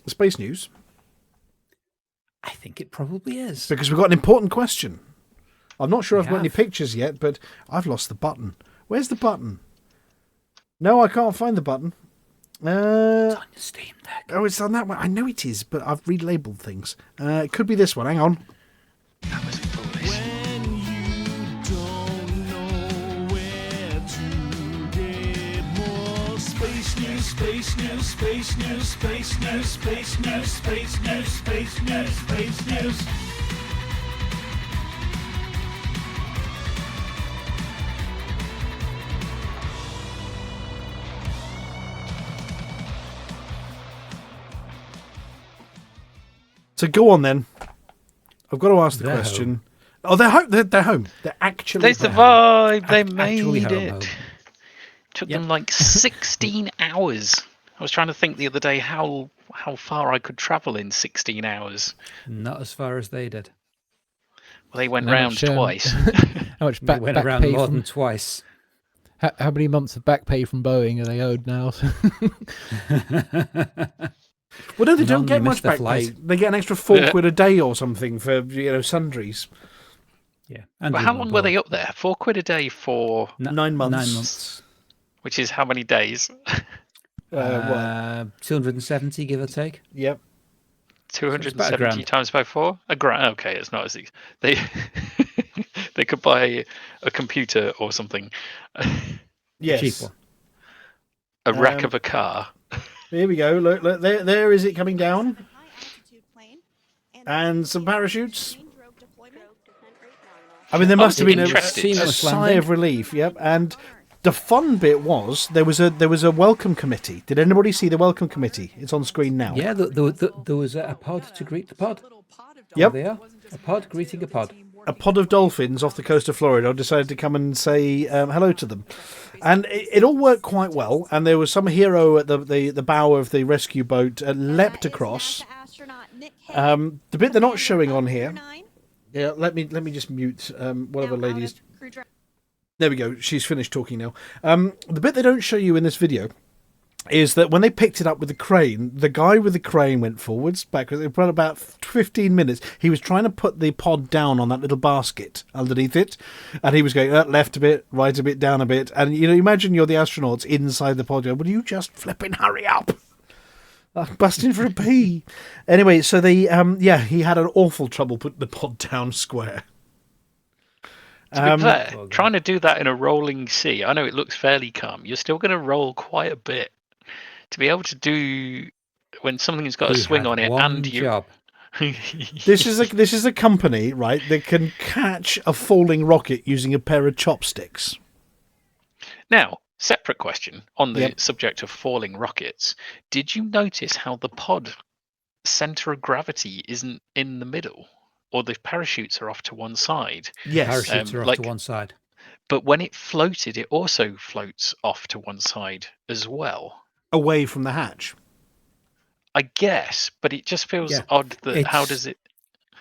space news? I think it probably is. Because we've got an important question. I'm not sure I've got any have. pictures yet, but I've lost the button. Where's the button? No, I can't find the button. It's on your Steam Deck. Oh, it's on that one. I know it is, but I've relabeled things. It could be this one. Hang on. That was foolish. Space news. So go on then. I've got to ask the They're question. home. Oh, they're home. They're home. They're actually They home. survived. They Actually made home. it. Took Yep. them like 16 hours. I was trying to think the other day how far I could travel in 16 hours. Not as far as they did. Well, they went And how round much, twice. How much They back went around pay more from, than twice. how many months of back pay from Boeing are they owed now? Well, no, they don't None, get they much missed their back pay. flight. They get an extra £4 Yeah. a day or something for sundries. Yeah. But how long were they up there? £4 a day for, 9 months. 9 months. which is how many days? 270, give or take. Yep. 270 grand. times by 4? A grand. Okay, it's not as easy. They they could buy a computer or something. Yes. Cheap one. A wreck of a car. Here we go. Look, there is it coming down. And some parachutes. I mean, there must have been a interested. Seamless sigh landing. of relief. Yep. And the fun bit was there was a welcome committee. Did anybody see the welcome committee? It's on screen now. Yeah, there was a pod to greet the pod. Yep. There they are. A pod greeting a pod. A pod of dolphins off the coast of Florida decided to come and say hello to them. And it all worked quite well. And there was some hero at the bow of the rescue boat leapt across. The bit they're not showing on here. Yeah, let me just mute one of the ladies. There we go. She's finished talking now. The bit they don't show you in this video is that when they picked it up with the crane, the guy with the crane went forwards, backwards. It went about 15 minutes. He was trying to put the pod down on that little basket underneath it, and he was going left a bit, right a bit, down a bit. And imagine you're the astronauts inside the pod. Going, will you just flipping hurry up? I'm busting for a pee. Anyway, so he had an awful trouble putting the pod down square. To be fair, trying to do that in a rolling sea, I know it looks fairly calm. You're still going to roll quite a bit. To be able to do when something's got a He swing had on it one and you job. This is a company, right, that can catch a falling rocket using a pair of chopsticks. Now, separate question on the Yep. subject of falling rockets. Did you notice how the pod center of gravity isn't in the middle, or the parachutes are off to one side? Yes. Parachutes are off like- to one side. But when it floated, it also floats off to one side as well. Away from the hatch. I guess, but it just feels Yeah, odd that how it's- does it?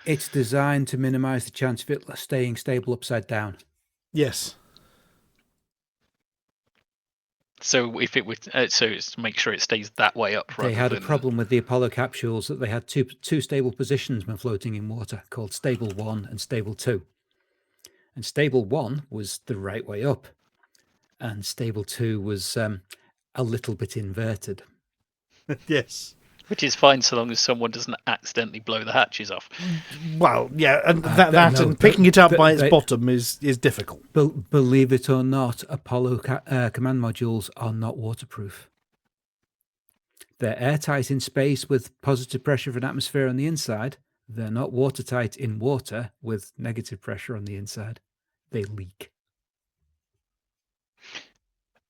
It's designed to minimise the chance of it staying stable upside down. Yes. So if it would, so it's to make sure it stays that way up. They rather had a than- problem with the Apollo capsules that they had two stable positions when floating in water, called stable 1 and stable 2. And stable 1 was the right way up, and stable 2 was a little bit inverted. Yes. Which is fine so long as someone doesn't accidentally blow the hatches off. Well, yeah, and no, and picking it up by its they- bottom is difficult. Believe it or not, Apollo command modules are not waterproof. They're airtight in space with positive pressure of an atmosphere on the inside. They're not watertight in water with negative pressure on the inside. They leak.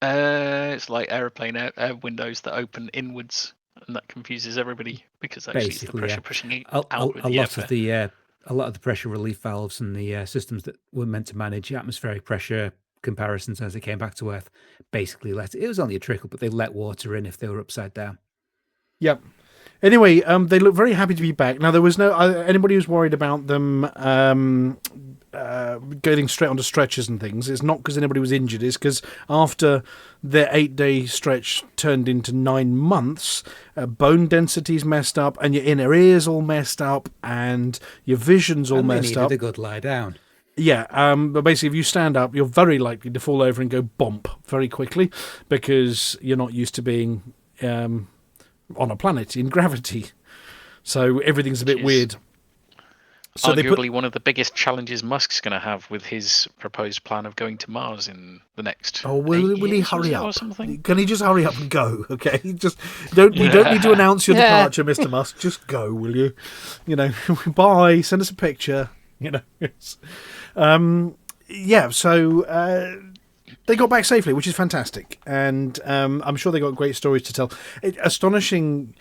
It's like aeroplane windows that open inwards, and that confuses everybody because actually it's the Basically, pressure yeah. pushing it A outward. lot of the pressure relief valves and the systems that were meant to manage atmospheric pressure comparisons as it came back to Earth basically it was only a trickle, but they let water in if they were upside down. Yep. Anyway, they look very happy to be back. Now, there was no anybody who's worried about them getting straight onto stretchers and things. It's not because anybody was injured. It's because after their 8-day stretch turned into 9 months, bone density's messed up, and your inner ear's all messed up, and your vision's all And they messed needed up. a good lie down. Yeah, but basically, if you stand up, you're very likely to fall over and go bump very quickly because you're not used to being on a planet in gravity. So everything's a bit Which is weird. So they Arguably put, one of the biggest challenges Musk's going to have with his proposed plan of going to Mars in the next. oh, will 8 he years, was hurry it, up? or something? Can he just hurry up and go? Okay, just don't. You don't need to announce your departure, Mr. Musk. Just go, will you? You know, bye. Send us a picture. You know, yeah. So they got back safely, which is fantastic, and I'm sure they got great stories to tell. Astonishing.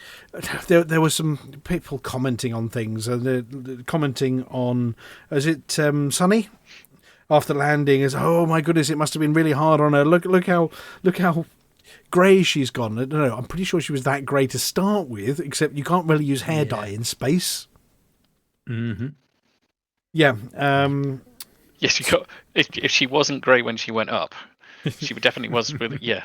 There were some people commenting on things, commenting on, is it Sunny? After landing, is, oh my goodness, it must have been really hard on her. Look how grey she's gone. I don't know. I'm pretty sure she was that grey to start with, except you can't really use hair dye in space. Mm-hmm. Yeah. Yes, if she wasn't grey when she went up, she definitely was really, yeah.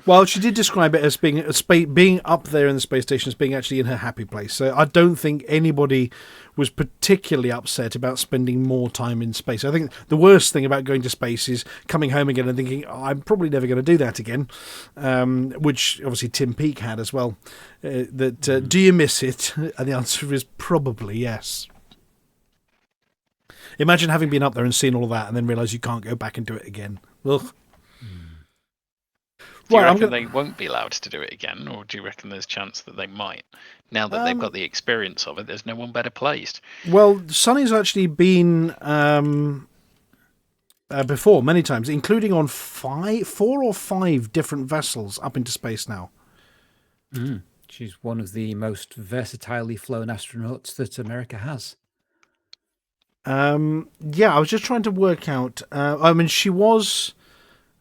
Well, she did describe it as being up there in the space station as being actually in her happy place. So I don't think anybody was particularly upset about spending more time in space. I think the worst thing about going to space is coming home again and thinking, oh, I'm probably never going to do that again, which obviously Tim Peake had as well. Do you miss it? And the answer is probably yes. Imagine having been up there and seen all of that and then realise you can't go back and do it again. Ugh. Do you Right, reckon they won't be allowed to do it again, or do you reckon there's a chance that they might? Now that they've got the experience of it, there's no one better placed. Well, Sonny's actually been before many times, including on 4 or 5 different vessels up into space now. She's one of the most versatilely flown astronauts that America has. Yeah, I was just trying to work out. I mean, she was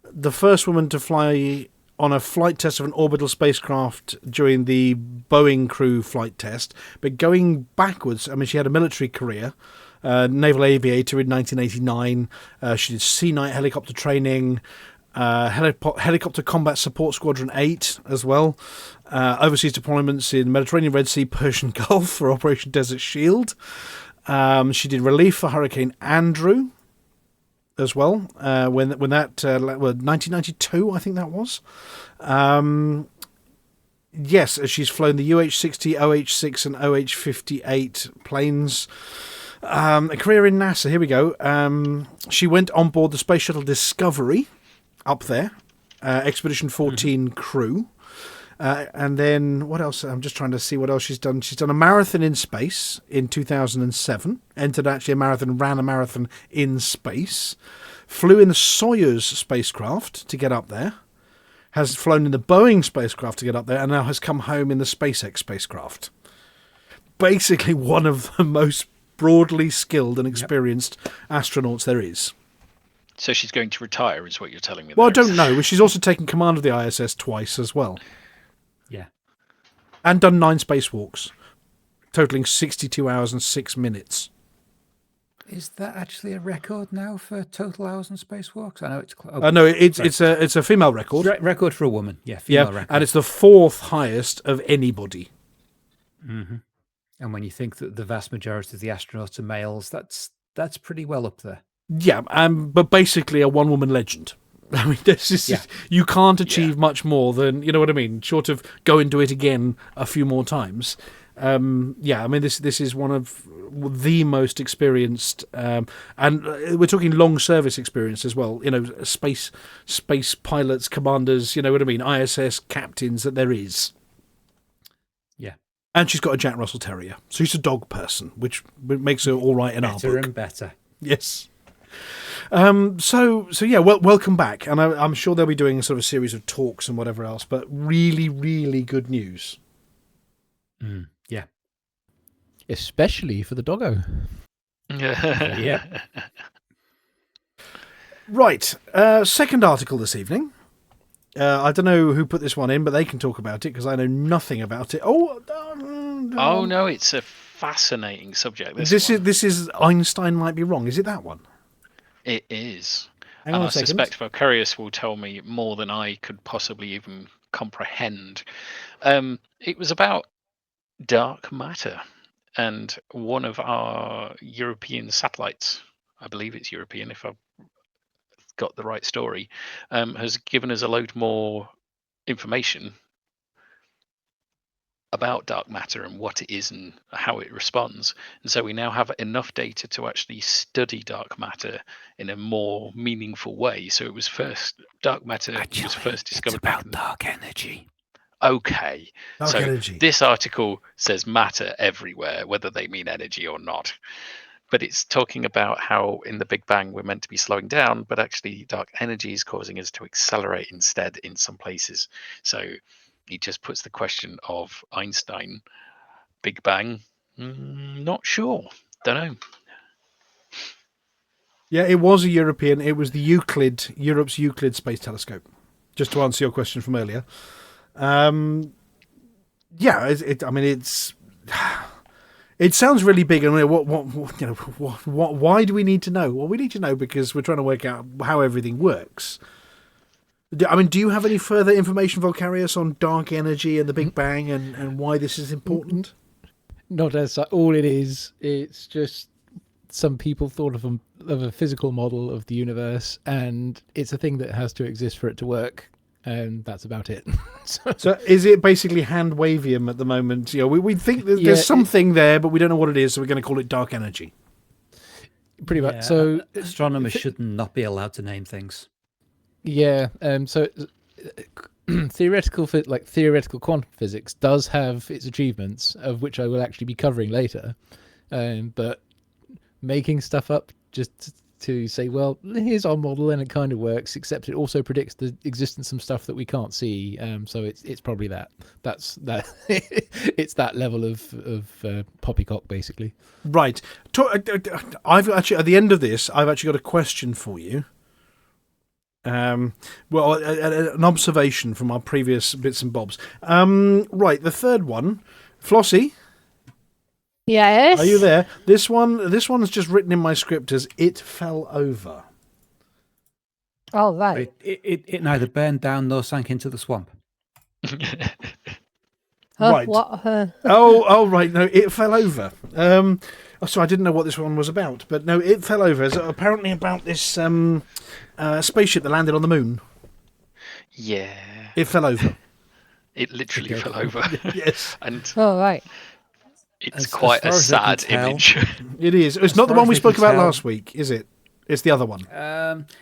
the first woman to fly on a flight test of an orbital spacecraft during the Boeing crew flight test. But going backwards, I mean, she had a military career, naval aviator in 1989. She did Sea Night helicopter training, helicopter combat support squadron 8 as well. Overseas deployments in Mediterranean, Red Sea, Persian Gulf for Operation Desert Shield. She did relief for Hurricane Andrew as well, when that 1992, I think that was. Yes, she's flown the UH-60, OH-6 and OH-58 planes. A career in NASA, here we go. She went on board the Space Shuttle Discovery up there, Expedition 14 crew. And then what else? I'm just trying to see what else she's done. She's done a marathon in space in 2007. Entered actually a marathon, ran a marathon in space. Flew in the Soyuz spacecraft to get up there. Has flown in the Boeing spacecraft to get up there, and now has come home in the SpaceX spacecraft. Basically one of the most broadly skilled and experienced astronauts there is. So she's going to retire, is what you're telling me. Well, I there. don't know. She's also taken command of the ISS twice as well. Yeah. And done 9 spacewalks, totaling 62 hours and 6 minutes. Is that actually a record now for total hours and spacewalks? I know it's... No, it's a female record. Record for a woman. Yeah, female record. And it's the 4th highest of anybody. Mm-hmm. And when you think that the vast majority of the astronauts are males, that's pretty well up there. Yeah, but basically a one-woman legend. I mean, you can't achieve much more than, you know what I mean, short of go and do it again a few more times. I mean, this is one of the most experienced, and we're talking long service experience as well. You know, space pilots, commanders. You know what I mean, ISS captains that there is. Yeah, and she's got a Jack Russell Terrier, so she's a dog person, which makes her all right in our book. Better and better. Yes. So yeah, welcome back, and I'm sure they'll be doing sort of a series of talks and whatever else. But really, really good news. Yeah. Especially for the doggo. Yeah. Right. Second article this evening. I don't know who put this one in, but they can talk about it because I know nothing about it. Oh no, it's a fascinating subject. This is Einstein might be wrong. Is it that one? It is. Hang and on I a second. suspect Vicarious will tell me more than I could possibly even comprehend. It was about dark matter, and one of our European satellites, I believe it's European if I've got the right story, has given us a load more information about dark matter and what it is and how it responds. And so we now have enough data to actually study dark matter in a more meaningful way. So it was dark matter was first discovered. It's about dark energy. Okay. Dark energy. This article says matter everywhere, whether they mean energy or not. But it's talking about how in the Big Bang we're meant to be slowing down, but actually dark energy is causing us to accelerate instead in some places. So he just puts the question of Einstein, Big Bang, not sure, don't know. Yeah, it was a European. It was the Europe's Euclid Space Telescope. Just to answer your question from earlier. It sounds really big. And why do we need to know? Well, we need to know because we're trying to work out how everything works. I mean, do you have any further information, Vicarious, on dark energy and the Big Bang and why this is important? Not as all it is. It's just some people thought of a physical model of the universe, and it's a thing that has to exist for it to work, and that's about it. So is it basically hand wavium at the moment? You know, we think that there's something there, but we don't know what it is, so we're going to call it dark energy. Pretty much. So astronomers should not be allowed to name things. Yeah, so theoretical quantum physics does have its achievements, of which I will actually be covering later. But making stuff up just to say, well, here's our model and it kind of works, except it also predicts the existence of stuff that we can't see. So it's probably that's that. It's that level of poppycock, basically. Right. I've actually at the end of this, I've actually got a question for you. An observation from our previous bits and bobs. Right, the third one, Flossy. Yes. Are you there? This one's just written in my script as "it fell over." Oh, right. It neither burned down nor sank into the swamp. Right. What? Oh, right. No, it fell over. So I didn't know what this one was about, but no, it fell over. It's apparently about this spaceship that landed on the moon. Yeah. It fell over. It literally fell over. Yes. And Right. it's quite a sad image. It is. It's not the one we spoke about last week, is it? It's the other one.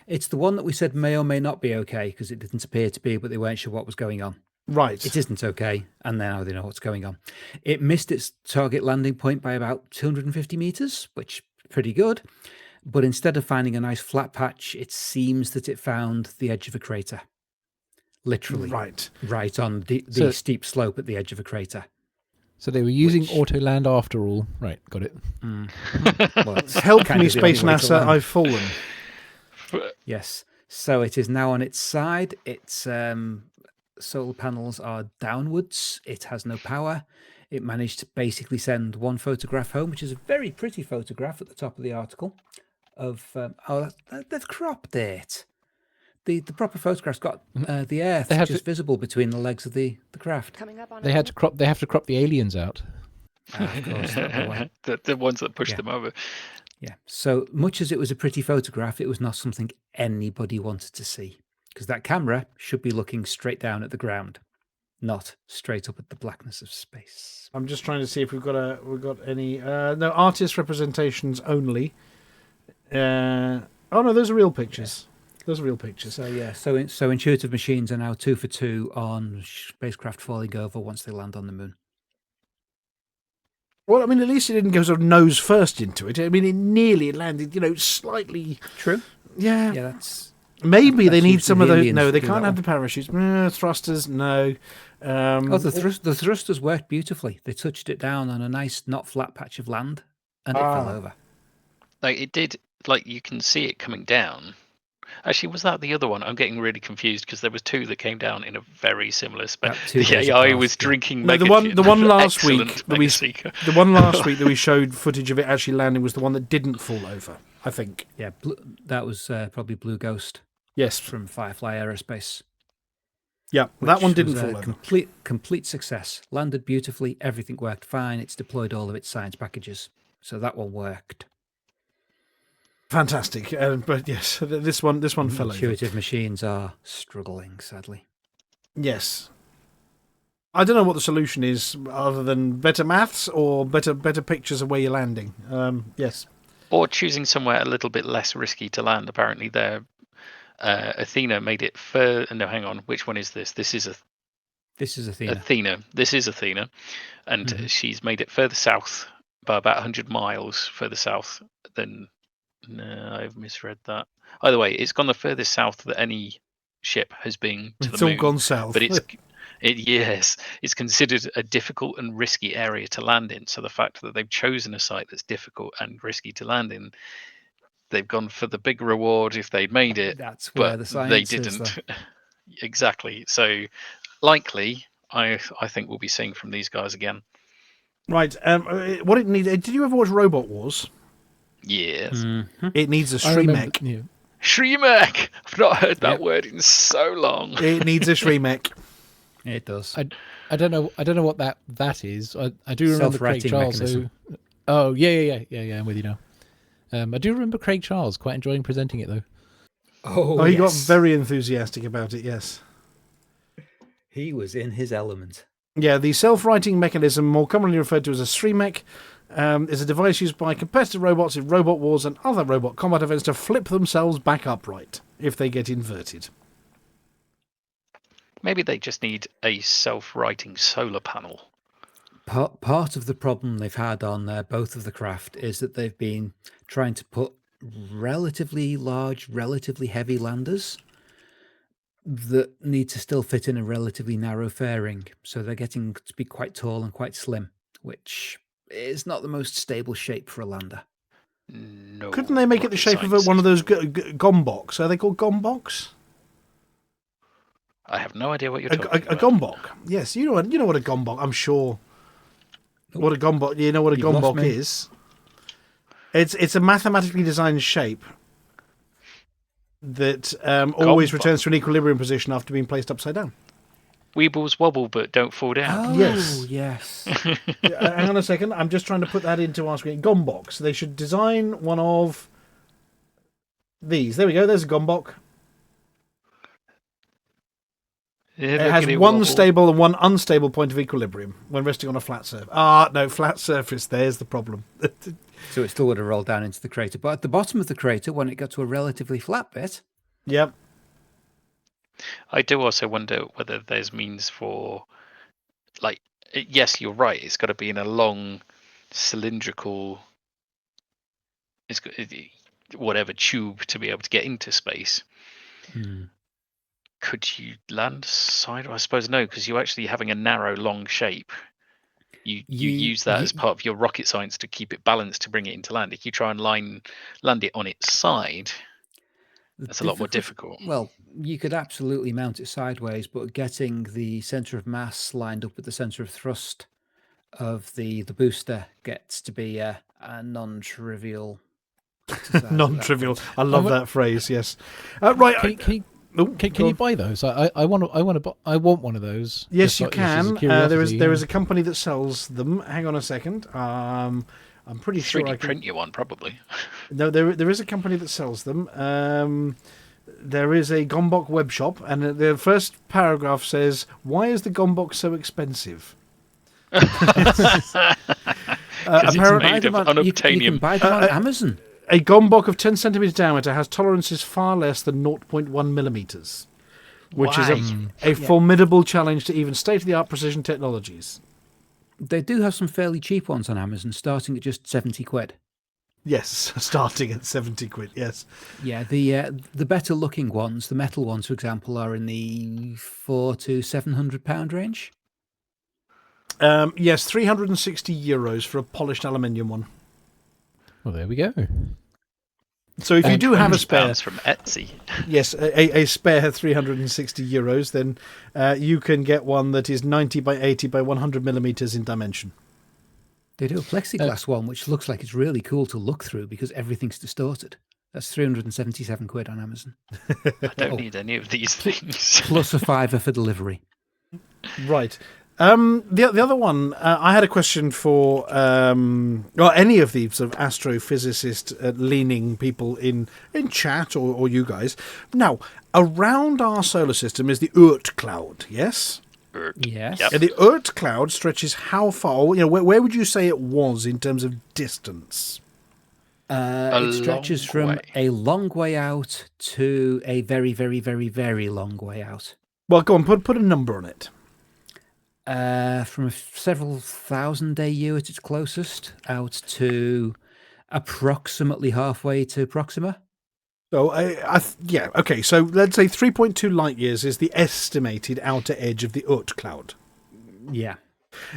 It's the one that we said may or may not be okay because it didn't appear to be, but they weren't sure what was going on. Right. It isn't okay, and now they know what's going on. It missed its target landing point by about 250 meters, which is pretty good. But instead of finding a nice flat patch, it seems that it found the edge of a crater. Literally. Right on the steep slope at the edge of a crater. So they were using auto land after all. Right, got it. Well, Help me, Space NASA, I've fallen. Yes. So it is now on its side. Its solar panels are downwards. It has no power. It managed to basically send one photograph home, which is a very pretty photograph at the top of the article. They've cropped it. The proper photograph's got the Earth just visible between the legs of the craft. They have to crop the aliens out. Of course, the ones that pushed them over. Yeah. So much as it was a pretty photograph, it was not something anybody wanted to see, because that camera should be looking straight down at the ground, not straight up at the blackness of space. I'm just trying to see if we've got any no artist representations only. Oh no, those are real pictures. Those are real pictures. So yeah, so intuitive machines are now 2 for 2 on spacecraft falling over once they land on the moon. Well, I mean, at least it didn't go sort of nose first into it. I mean, it nearly landed, slightly. True. Yeah. Yeah, that's. Maybe they need some of those. No, they do can't that have the parachutes. Thrusters, no. The thrusters worked beautifully. They touched it down on a nice, not flat patch of land, and it fell over. Like it did. Like you can see it coming down. Actually, was that the other one? I'm getting really confused because there was 2 that came down in a very similar space. The AI was drinking. No, the one last week the one last week that we showed footage of it actually landing was the one that didn't fall over, I think. Yeah, that was probably Blue Ghost. Yes, from Firefly Aerospace. Yeah, that one didn't fall over. Complete success. Landed beautifully. Everything worked fine. It's deployed all of its science packages, so that one worked. Fantastic, but yes, this one fell over. Intuitive machines are struggling, sadly. Yes, I don't know what the solution is, other than better maths or better pictures of where you're landing. Yes, or choosing somewhere a little bit less risky to land. Apparently, Athena made it further. No, hang on. Which one is this? This is Athena. This is Athena, and she's made it further south by about 100 miles further south than. No, I've misread that. Either way, it's gone the furthest south that any ship has been to the moon. It's all gone south. But it's considered a difficult and risky area to land in. So the fact that they've chosen a site that's difficult and risky to land in, they've gone for the big reward if they'd made it. That's where the science they didn't. Exactly. So likely, I think we'll be seeing from these guys again. Right. What it needs. Did you ever watch Robot Wars? Yes. Mm-hmm. It needs a Shremek. Yeah. Shremek! I've not heard that word in so long. It needs a Shremek. It does. I don't know what that is. I do remember Craig Charles. Oh yeah, I'm with you now. I do remember Craig Charles quite enjoying presenting it though. Oh, he got very enthusiastic about it. Yes, he was in his element. Yeah, the self-righting mechanism, more commonly referred to as a Shremek, is a device used by competitor robots in Robot Wars and other robot combat events to flip themselves back upright if they get inverted. Maybe they just need a self-righting solar panel. Part of the problem they've had on both of the craft is that they've been trying to put relatively large, relatively heavy landers that need to still fit in a relatively narrow fairing. So they're getting to be quite tall and quite slim, which is not the most stable shape for a lander. No. Couldn't they make it the shape of one of those gomboks? Are they called gomboks? I have no idea what you're talking about. A gombok. Yes, you know what a gombok. I'm sure. What a gombok. You know what a gombok is. It's a mathematically designed shape that always returns to an equilibrium position after being placed upside down. Weebles wobble, but don't fall down. Oh, yes. Hang on a second. I'm just trying to put that into our screen. Gomboks. They should design one of these. There we go. There's a gombok. It has one stable and one unstable point of equilibrium when resting on a flat surface. Flat surface. There's the problem. So it still would have rolled down into the crater. But at the bottom of the crater, when it got to a relatively flat bit... Yep. I do also wonder whether there's means for, like, yes, you're right. It's got to be in a long, cylindrical, whatever tube to be able to get into space. Could you land sideways? I suppose no, because you're actually having a narrow, long shape. You use that as part of your rocket science to keep it balanced to bring it into land. If you try and land it on its side, that's a lot more difficult. Well, you could absolutely mount it sideways, but getting the centre of mass lined up with the centre of thrust of the booster gets to be a non-trivial exercise. Non-trivial. I love that phrase. Yes. Right. Can you buy those? I want one of those. Yes, you can. There is a company that sells them. Hang on a second. I'm pretty sure 3D print you one, probably. No, there is a company that sells them. There is a Gombok web shop, and the first paragraph says, "Why is the Gombok so expensive?" Apparently, you can buy them on Amazon. A Gombok of 10 centimetre diameter has tolerances far less than 0.1 millimetres, which is a formidable challenge to even state-of-the-art precision technologies. They do have some fairly cheap ones on Amazon, starting at just 70 quid. Yes, starting at 70 quid, yes. Yeah, the better-looking ones, the metal ones, for example, are in the £400 to £700 range. Yes, €360 for a polished aluminium one. Well, there we go. So if you do have a spare from Etsy, yes, a spare €360, then you can get one that is 90 by 80 by 100 millimeters in dimension. They do a plexiglass one, which looks like it's really cool to look through because everything's distorted. That's 377 quid on Amazon. I don't need any of these things. Plus a £5 for delivery. Right. The other one, I had a question for any of the sort of astrophysicist leaning people in chat or you guys. Now, around our solar system is the Oort cloud, yes? Yes. Yep. And the Oort cloud stretches how far? You know, where would you say it was in terms of distance? It stretches from a long way out to a very, very, very, very long way out. Well, go on, put a number on it. From a several thousand AU at its closest, out to approximately halfway to Proxima. So, okay, so let's say 3.2 light years is the estimated outer edge of the Oort cloud. Yeah.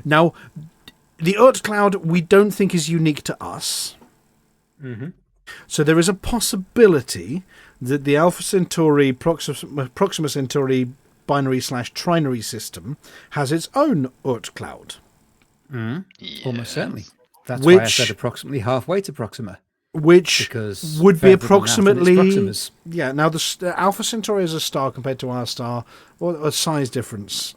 Now, the Oort cloud we don't think is unique to us. Mm-hmm. So there is a possibility that the Alpha Centauri, Proxima Centauri binary/trinary system has its own Oort cloud. Yes. Almost certainly. That's why I said approximately halfway to Proxima. Which because would be approximately... Yeah, now the Alpha Centauri is a star compared to our star. What a size difference.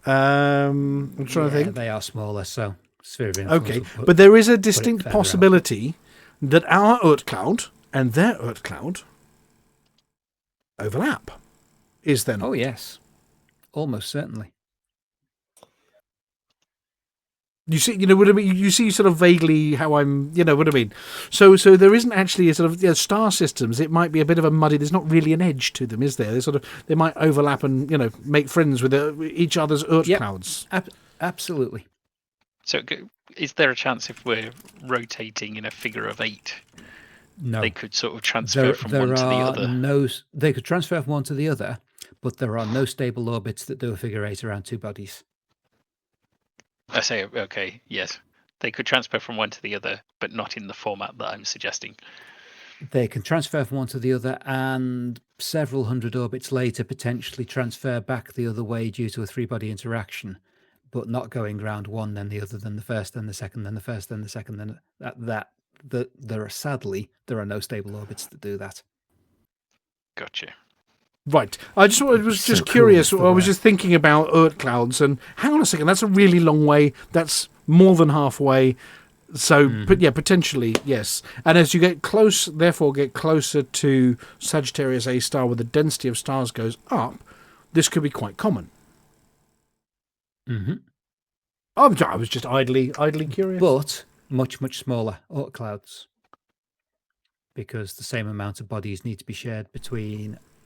I'm trying to think. They are smaller, so sphere of influence. Okay, but there is a distinct possibility that our Oort cloud and their Oort cloud overlap. Is then? Oh yes, almost certainly. You see, you know what I mean. You see, sort of vaguely how I'm. You know what I mean. So there isn't actually a sort of star systems. It might be a bit of a muddy. There's not really an edge to them, is there? They might overlap and make friends with each other's Oort clouds. Absolutely. So, is there a chance if we're rotating in a figure of 8? No. They could sort of transfer from one to the other. They could transfer from one to the other, but there are no stable orbits that do a figure 8 around two bodies. I say, okay, yes. They could transfer from one to the other, but not in the format that I'm suggesting. They can transfer from one to the other and several hundred orbits later potentially transfer back the other way due to a three-body interaction, but not going round one, then the other, then the first, then the second, then the first, then the second, then sadly, there are no stable orbits that do that. Gotcha. Right. I was just curious. I was just thinking about Oort clouds, and hang on a second, that's a really long way. That's more than halfway. So, potentially, yes. And as you get closer to Sagittarius A star, where the density of stars goes up, this could be quite common. Mm-hmm. I was just idly curious. But much, much smaller Oort clouds, because the same amount of bodies need to be shared between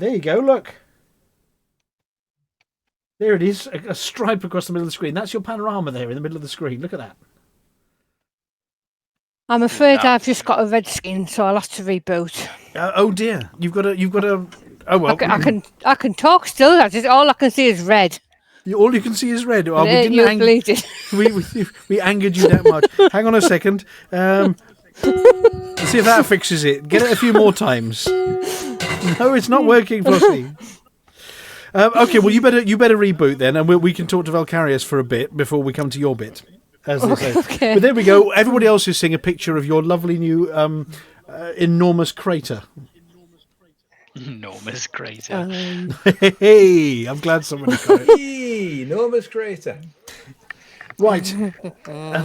There you go, look. There it is, a stripe across the middle of the screen. That's your panorama there in the middle of the screen. Look at that. I'm afraid I've just got a red screen, so I'll have to reboot. Oh dear, you've got a. Oh well, I can talk still. All I can see is red. All you can see is red. Oh, we angered you that much. Hang on a second. See if that fixes it. Get it a few more times. No, it's not working, Flossy. Okay, well you better reboot then, and we can talk to Valkyrius for a bit before we come to your bit, as they say. Okay. But there we go. Everybody else is seeing a picture of your lovely new enormous crater. Enormous crater. Hey, I'm glad somebody got it. Enormous crater. Right.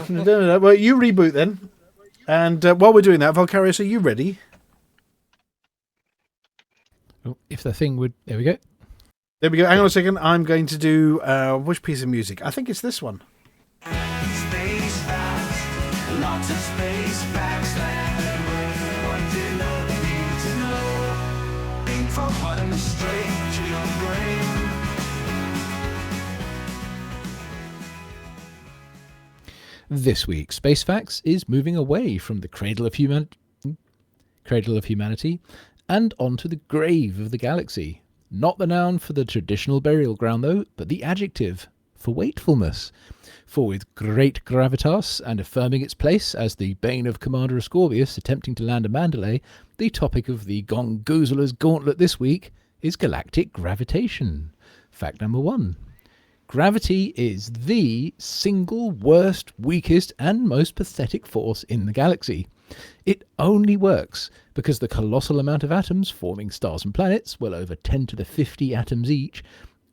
No. Well, you reboot then. And while we're doing that, Valkyrius, are you ready? Oh, if the thing would... There we go. There we go. Hang on a second. I'm going to do... which piece of music? I think it's this one. Space facts, lots of space facts. What do you need to know? Think from bottom straight to your brain. This week, Space Facts is moving away from the cradle of humanity and onto the grave of the galaxy. Not the noun for the traditional burial ground, though, but the adjective for wakefulness. For with great gravitas and affirming its place as the bane of Commander Ascorbius attempting to land a Mandalay, the topic of the Gongoozler's Gauntlet this week is galactic gravitation. Fact number 1. Gravity is the single worst, weakest, and most pathetic force in the galaxy. It only works because the colossal amount of atoms forming stars and planets, well over 10 to the 50 atoms each,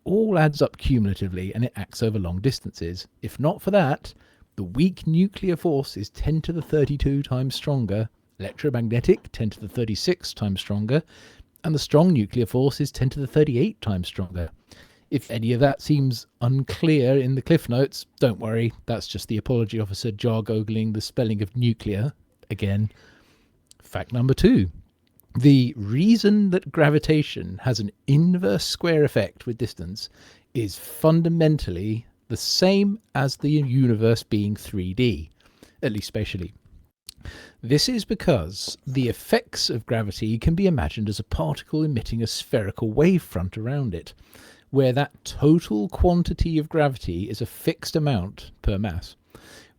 all adds up cumulatively and it acts over long distances. If not for that, the weak nuclear force is 10 to the 32 times stronger, electromagnetic 10 to the 36 times stronger, and the strong nuclear force is 10 to the 38 times stronger. If any of that seems unclear in the cliff notes, don't worry, that's just the apology officer jar-googling the spelling of nuclear again. Fact number 2. The reason that gravitation has an inverse square effect with distance is fundamentally the same as the universe being 3D, at least spatially. This is because the effects of gravity can be imagined as a particle emitting a spherical wavefront around it, where that total quantity of gravity is a fixed amount per mass,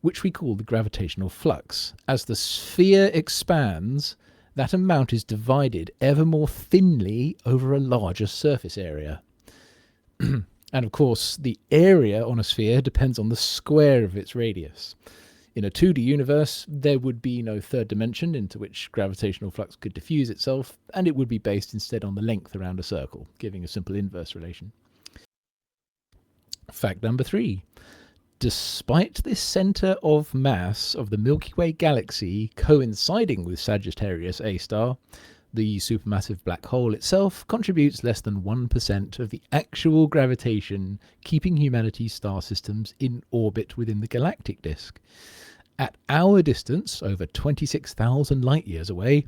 which we call the gravitational flux. As the sphere expands, that amount is divided ever more thinly over a larger surface area. And of course, the area on a sphere depends on the square of its radius. In a 2D universe, there would be no third dimension into which gravitational flux could diffuse itself, and it would be based instead on the length around a circle, giving a simple inverse relation. Fact number 3. Despite this centre of mass of the Milky Way galaxy coinciding with Sagittarius A star, the supermassive black hole itself contributes less than 1% of the actual gravitation keeping humanity's star systems in orbit within the galactic disk. At our distance, over 26,000 light years away,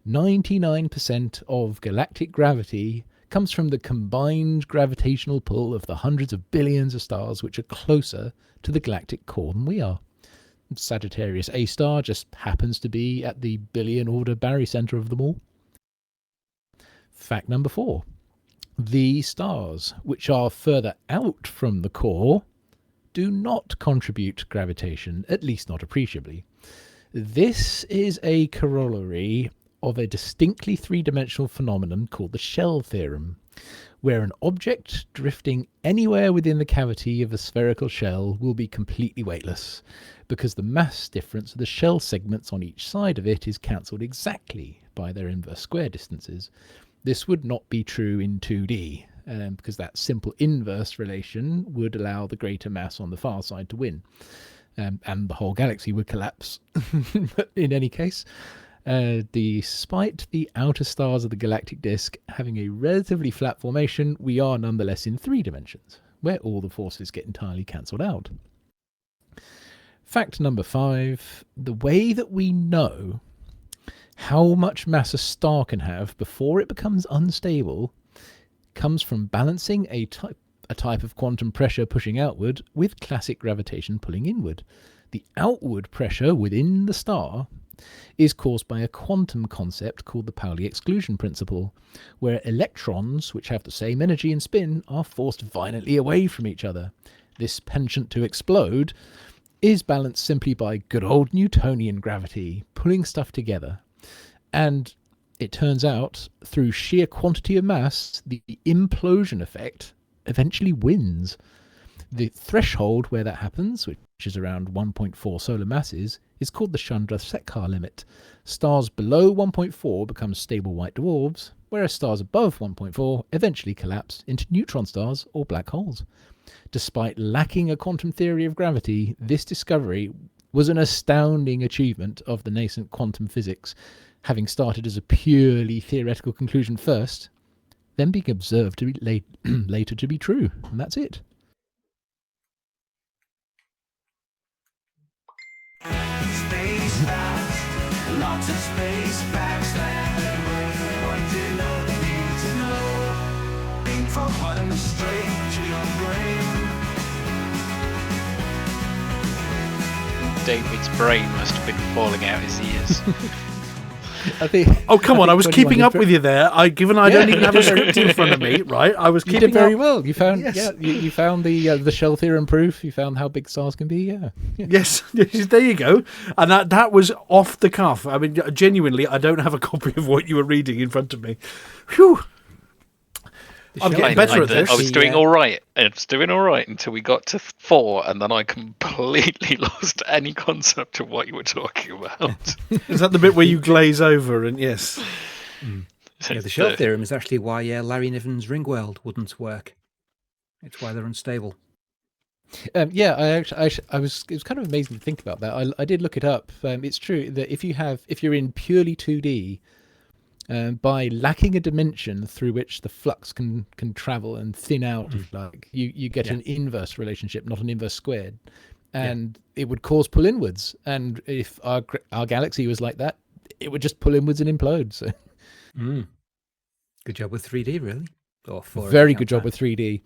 99% of galactic gravity comes from the combined gravitational pull of the hundreds of billions of stars which are closer to the galactic core than we are. Sagittarius A star just happens to be at the billion-order barycenter of them all. Fact number 4. The stars, which are further out from the core, do not contribute gravitation, at least not appreciably. This is a corollary of a distinctly three-dimensional phenomenon called the shell theorem, where an object drifting anywhere within the cavity of a spherical shell will be completely weightless, because the mass difference of the shell segments on each side of it is cancelled exactly by their inverse square distances. This would not be true in 2D, because that simple inverse relation would allow the greater mass on the far side to win, and the whole galaxy would collapse. But in any case, despite the outer stars of the galactic disk having a relatively flat formation, we are nonetheless in 3 dimensions, where all the forces get entirely cancelled out. Fact number 5. The way that we know how much mass a star can have before it becomes unstable comes from balancing a type of quantum pressure pushing outward with classic gravitation pulling inward. The outward pressure within the star is caused by a quantum concept called the Pauli exclusion principle, where electrons, which have the same energy and spin, are forced violently away from each other. This penchant to explode is balanced simply by good old Newtonian gravity, pulling stuff together. And it turns out, through sheer quantity of mass, the implosion effect eventually wins. The threshold where that happens, which is around 1.4 solar masses, is called the Chandrasekhar limit. Stars below 1.4 become stable white dwarfs, whereas stars above 1.4 eventually collapse into neutron stars or black holes. Despite lacking a quantum theory of gravity, this discovery was an astounding achievement of the nascent quantum physics, having started as a purely theoretical conclusion first, then being observed to be later to be true, and that's it. Space facts, lots of space facts. What do you know that you need to know? Think from bottom straight to your brain. David's brain must have been falling out his ears. I think, Oh, come on. I was 21 keeping did up with you there. Given I don't even have a Yeah. script in front of me, right? I was You keeping did very up. well. You found, Yes. you found the shell theorem proof. You found how big stars can be. Yeah. Yes, there you go. And that was off the cuff. I mean, genuinely, I don't have a copy of what you were reading in front of me. Whew. I'm getting better at this. I was doing all right. I was doing all right until we got to 4, and then I completely lost any concept of what you were talking about. Is that the bit where you glaze over? And yes. Yeah, the shell theorem is actually why Larry Niven's ring world wouldn't work. It's why they're unstable. Yeah, I was. It was kind of amazing to think about that. I did look it up. It's true that if you're in purely 2D, by lacking a dimension through which the flux can travel and thin out, if like you get an inverse relationship, not an inverse squared, and it would cause pull inwards. And if our galaxy was like that, it would just pull inwards and implode. So. Good job with 3D, really. Or 4D, Very good job with 3D.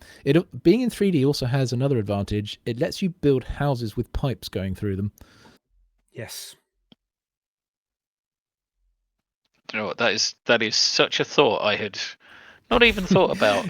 Being in 3D also has another advantage. It lets you build houses with pipes going through them. Yes. You know what? That is such a thought I had not even thought about.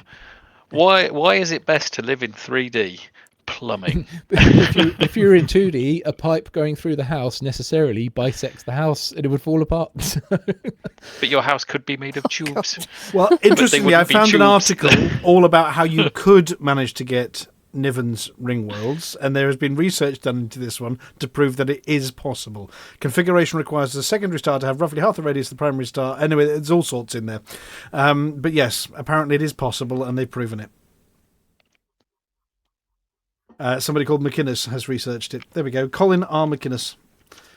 Why is it best to live in 3D? Plumbing. if you're in 2D, a pipe going through the house necessarily bisects the house and it would fall apart. But your house could be made of tubes. Well, interestingly, I wouldn't be found an tubes. article all about how you could manage to get Niven's ring worlds, and there has been research done into this one to prove that it is possible. Configuration requires the secondary star to have roughly half the radius of the primary star. Anyway, there's all sorts in there. But yes, apparently it is possible, and they've proven it. Somebody called McInnes has researched it. There we go. Colin R. McInnes.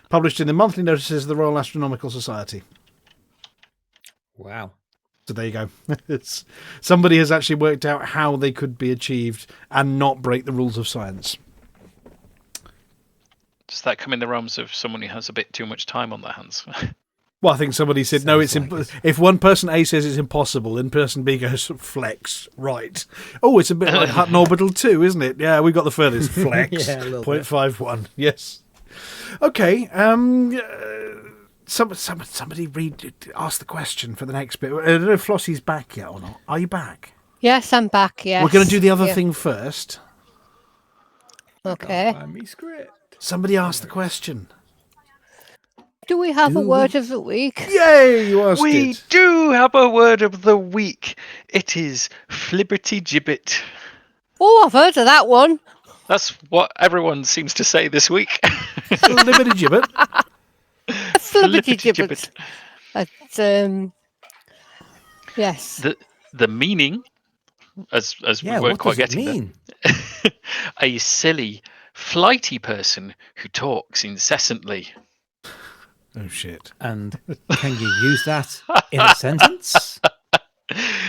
Published in the monthly notices of the Royal Astronomical Society. Wow. So there you go. Somebody has actually worked out how they could be achieved and not break the rules of science. Does that come in the realms of someone who has a bit too much time on their hands? Well, I think somebody said, no, it's Sounds like it. if one person A says it's impossible, then person B goes, flex, right. Oh, it's a bit like Hutton Orbital 2, isn't it? Yeah, we got the furthest. Flex, Yeah, a little bit. 0.51, yes. Okay, somebody ask the question for the next bit. I don't know if Flossy's back yet or not. Are you back? Yes, I'm back. Yes. We're going to do the other Yeah. thing first. Okay. Find me script. Somebody ask the question. Do we have a word of the week? Yay, you asked We it. do have a word of the week. It is flibberty gibbet. Oh, I've heard of that one. That's what everyone seems to say this week. Liberty gibbet. Flibberty Flibberty gibbet. Yes. The meaning, as Yeah, we weren't what quite does it getting mean? there, a silly, flighty person who talks incessantly. Oh, shit. And can you use that in a sentence?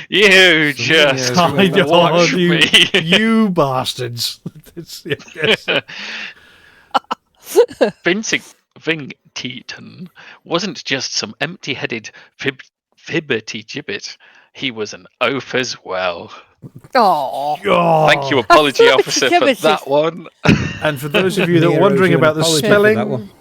You just Yeah, watch you, me. you bastards. Yes. Vingteton wasn't just some empty-headed fibberty gibbet. he was an oaf as well. Oh, Thank you, apology officer, for Affirmative. that one. And for those of you that Nero are wondering owes you an about the apology for that spelling, one.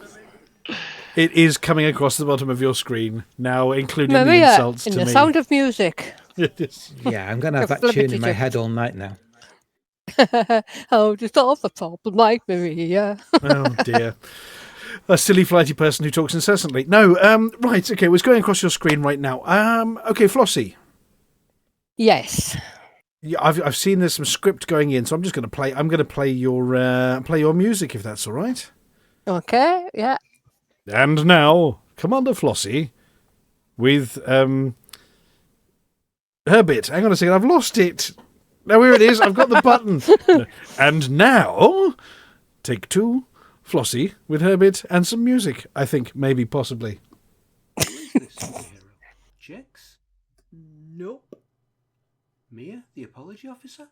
it is coming across the bottom of your screen now, including the Maria, insults in to the me. Sound of Music. Yeah, I'm going to have that tune in my head all night now. Oh, just solve the problem, like Maria. Oh dear. A silly flighty person who talks incessantly. No, right, okay, it's going across your screen right now. Okay, Flossy. Yes. Yeah, I've seen there's some script going in, so I'm just going to play. I'm going to play your music if that's all right. Okay, yeah. And now, Commander Flossy with her bit. Hang on a second, I've lost it. Now here it is. I've got the button. And now, take 2, Flossy with her bit and some music. I think maybe possibly. Checks? Nope. Mia, the apology officer?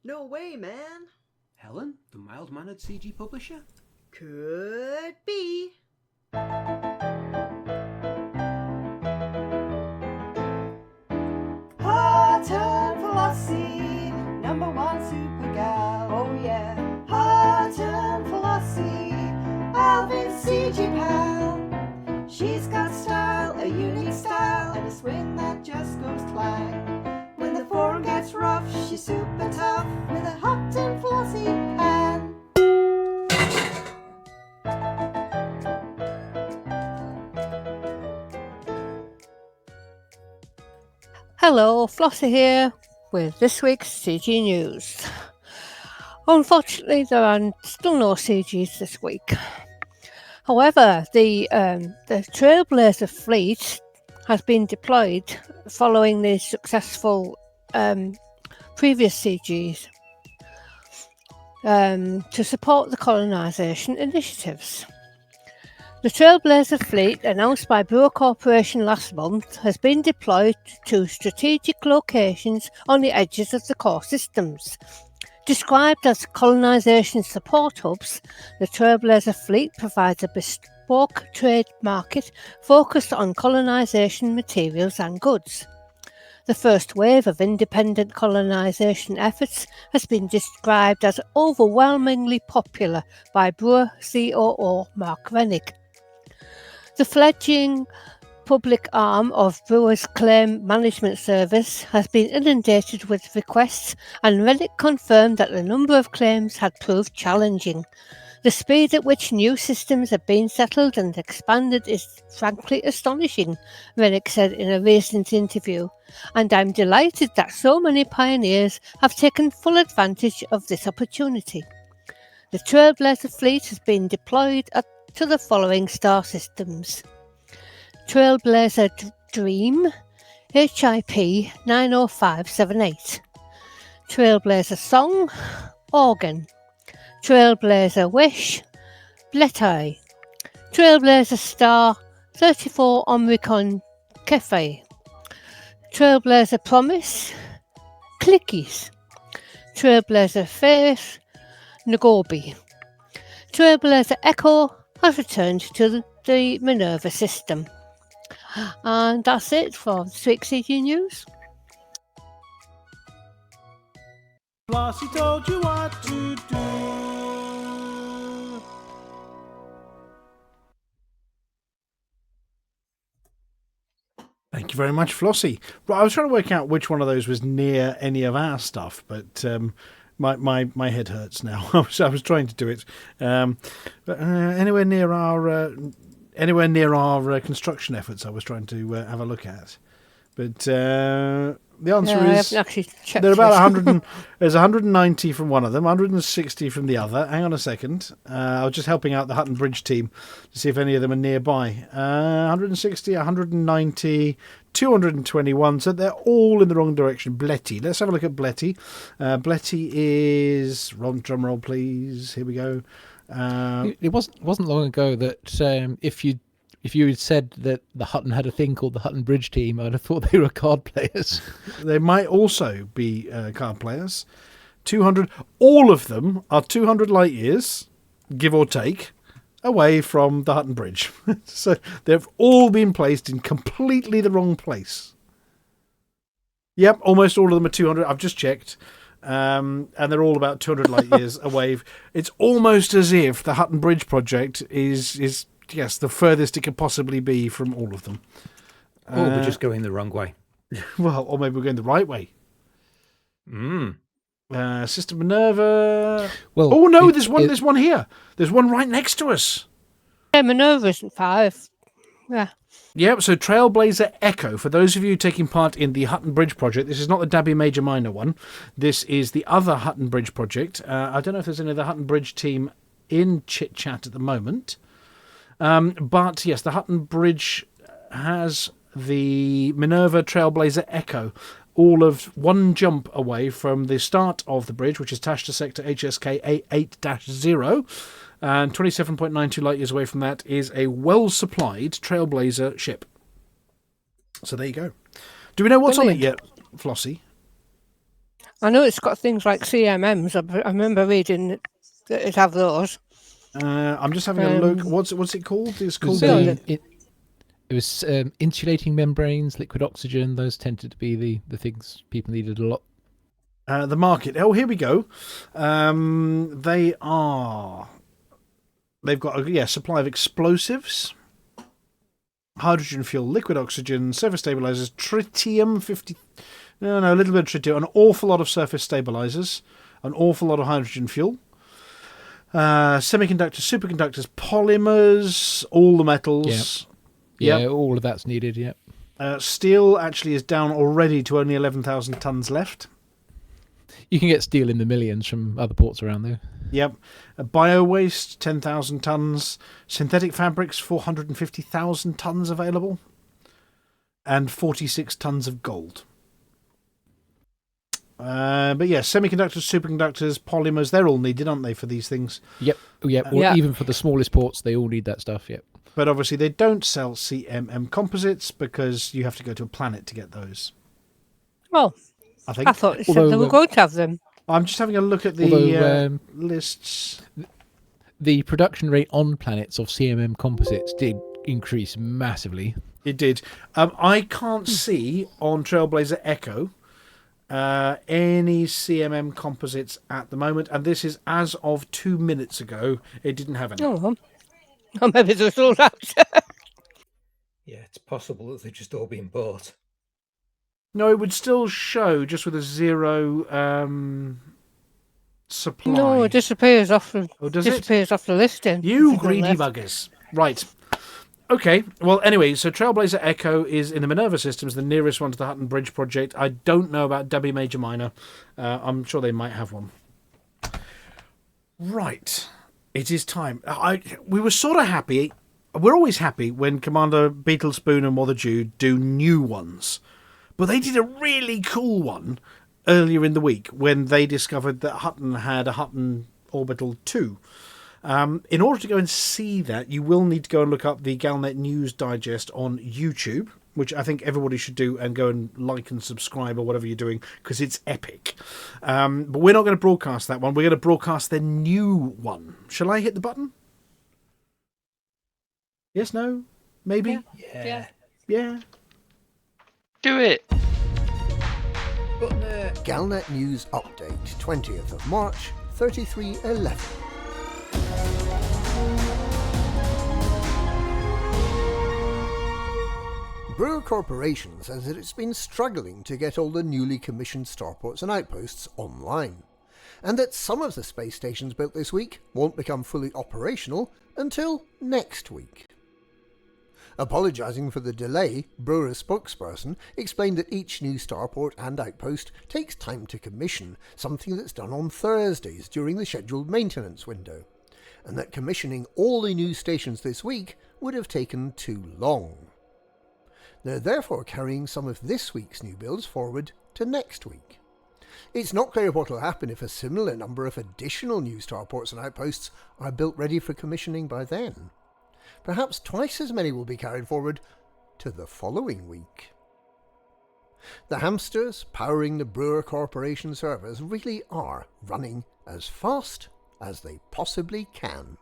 No way, man. Helen, the mild-mannered CG publisher? Could be. Hutton Flossy, #1 super gal. Oh yeah. Hutton Flossy, Alvin's CG pal. She's got style, a unique style, and a swing that just goes clang. When the forum gets rough, she's super tough with a Hutton Flossy pan. Hello, Flossy here with this week's CG news. Unfortunately, there are still no CGs this week. However, the Trailblazer fleet has been deployed following the successful previous CGs to support the colonisation initiatives. The Trailblazer fleet, announced by Brewer Corporation last month, has been deployed to strategic locations on the edges of the core systems. Described as colonisation support hubs, the Trailblazer fleet provides a bespoke trade market focused on colonisation materials and goods. The first wave of independent colonisation efforts has been described as overwhelmingly popular by Brewer COO Mark Rennick. The fledgling public arm of Brewer's Claim Management Service has been inundated with requests, and Rennick confirmed that the number of claims had proved challenging. The speed at which new systems have been settled and expanded is frankly astonishing, Rennick said in a recent interview, and I'm delighted that so many pioneers have taken full advantage of this opportunity. The Trailblazer fleet has been deployed to the following star systems: Trailblazer Dream, HIP 90578, Trailblazer Song, Organ, Trailblazer Wish, Blettai, Trailblazer Star 34 Omricon Cafe, Trailblazer Promise, Clickies, Trailblazer Face, Nagobi. Trailblazer Echo has returned to the Minerva system. And that's it for this week's CG News. Flossy told you what to do. Thank you very much, Flossy. Right, I was trying to work out which one of those was near any of our stuff, but my head hurts now. I was trying to do it, but anywhere near our construction efforts, I was trying to have a look at. But the answer I is haven't actually checked. they're about this. 100. There's 190 from one of them, 160 from the other. Hang on a second. I was just helping out the Hutton Bridge team to see if any of them are nearby. 160, 190, 221. So they're all in the wrong direction. Bletty. Let's have a look at Bletty. Bletty is drum roll, please. Here we go. It wasn't long ago that if you had said that the Hutton had a thing called the Hutton Bridge team, I'd have thought they were card players. They might also be card players. 200. All of them are 200 light years, give or take, away from the Hutton Bridge. So they've all been placed in completely the wrong place. Yep, almost all of them are 200. I've just checked. And they're all about 200 light years away. It's almost as if the Hutton Bridge project is yes, the furthest it could possibly be from all of them. Or we're just going the wrong way. Well, or maybe we're going the right way. Mm. Sister Minerva. Well, Oh no, there's one here. There's one right next to us. Yeah, Minerva isn't 5. Yeah. Yep, so Trailblazer Echo, for those of you taking part in the Hutton Bridge project, this is not the Dabby Major Minor one. This is the other Hutton Bridge project. I don't know if there's any of the Hutton Bridge team in Chit Chat at the moment. But yes, the Hutton Bridge has the Minerva Trailblazer Echo, all of one jump away from the start of the bridge, which is Tashta Sector HSK A8-0. And 27.92 light years away from that is a well-supplied Trailblazer ship. So there you go. Do we know what's on it yet, Flossy? I know it's got things like CMMs. I remember reading that it have those. I'm just having a look. What's it called? It's called it was insulating membranes, liquid oxygen. Those tended to be the things people needed a lot. The market. Oh, here we go. They've got a supply of explosives, hydrogen fuel, liquid oxygen, surface stabilizers, tritium 50. No, a little bit of tritium, an awful lot of surface stabilizers, an awful lot of hydrogen fuel, semiconductors, superconductors, polymers, all the metals. Yeah, all of that's needed. Yeah. Steel actually is down already to only 11,000 tons left. You can get steel in the millions from other ports around there. Yep. Bio waste, 10,000 tons. Synthetic fabrics, 450,000 tons available. And 46 tons of gold. But yeah, semiconductors, superconductors, polymers, they're all needed, aren't they, for these things? Yep. Even for the smallest ports, they all need that stuff, yep. But obviously they don't sell CMM composites because you have to go to a planet to get those. Well, I think. I thought it said they were going to have them. I'm just having a look at the lists. The production rate on planets of CMM composites did increase massively. It did. I can't see on Trailblazer Echo any CMM composites at the moment, and this is as of 2 minutes ago. It didn't have any. Oh, maybe they're sold out. Yeah, it's possible that they're just all being bought. No, it would still show just with a 0 supply. No, it disappears off the off the listing. You greedy buggers. Right. Okay. Well, anyway, so Trailblazer Echo is in the Minerva systems, the nearest one to the Hutton Bridge project. I don't know about Dabby Major Minor. I'm sure they might have one. Right. It is time. We were sort of happy. We're always happy when Commander Beetlespoon and Wotherdew do new ones. But they did a really cool one earlier in the week when they discovered that Hutton had a Hutton Orbital 2. In order to go and see that, you will need to go and look up the Galnet News Digest on YouTube, which I think everybody should do, and go and like and subscribe or whatever you're doing, because it's epic. But we're not going to broadcast that one. We're going to broadcast the new one. Shall I hit the button? Yes, no? Maybe? Yeah. Do it! Galnet News Update, 20th of March, 3311. Brewer Corporation says that it's been struggling to get all the newly commissioned starports and outposts online, and that some of the space stations built this week won't become fully operational until next week. Apologising for the delay, Brewer's spokesperson explained that each new starport and outpost takes time to commission, something that's done on Thursdays during the scheduled maintenance window, and that commissioning all the new stations this week would have taken too long. They're therefore carrying some of this week's new builds forward to next week. It's not clear what will happen if a similar number of additional new starports and outposts are built ready for commissioning by then. Perhaps twice as many will be carried forward to the following week. The hamsters powering the Brewer Corporation servers really are running as fast as they possibly can.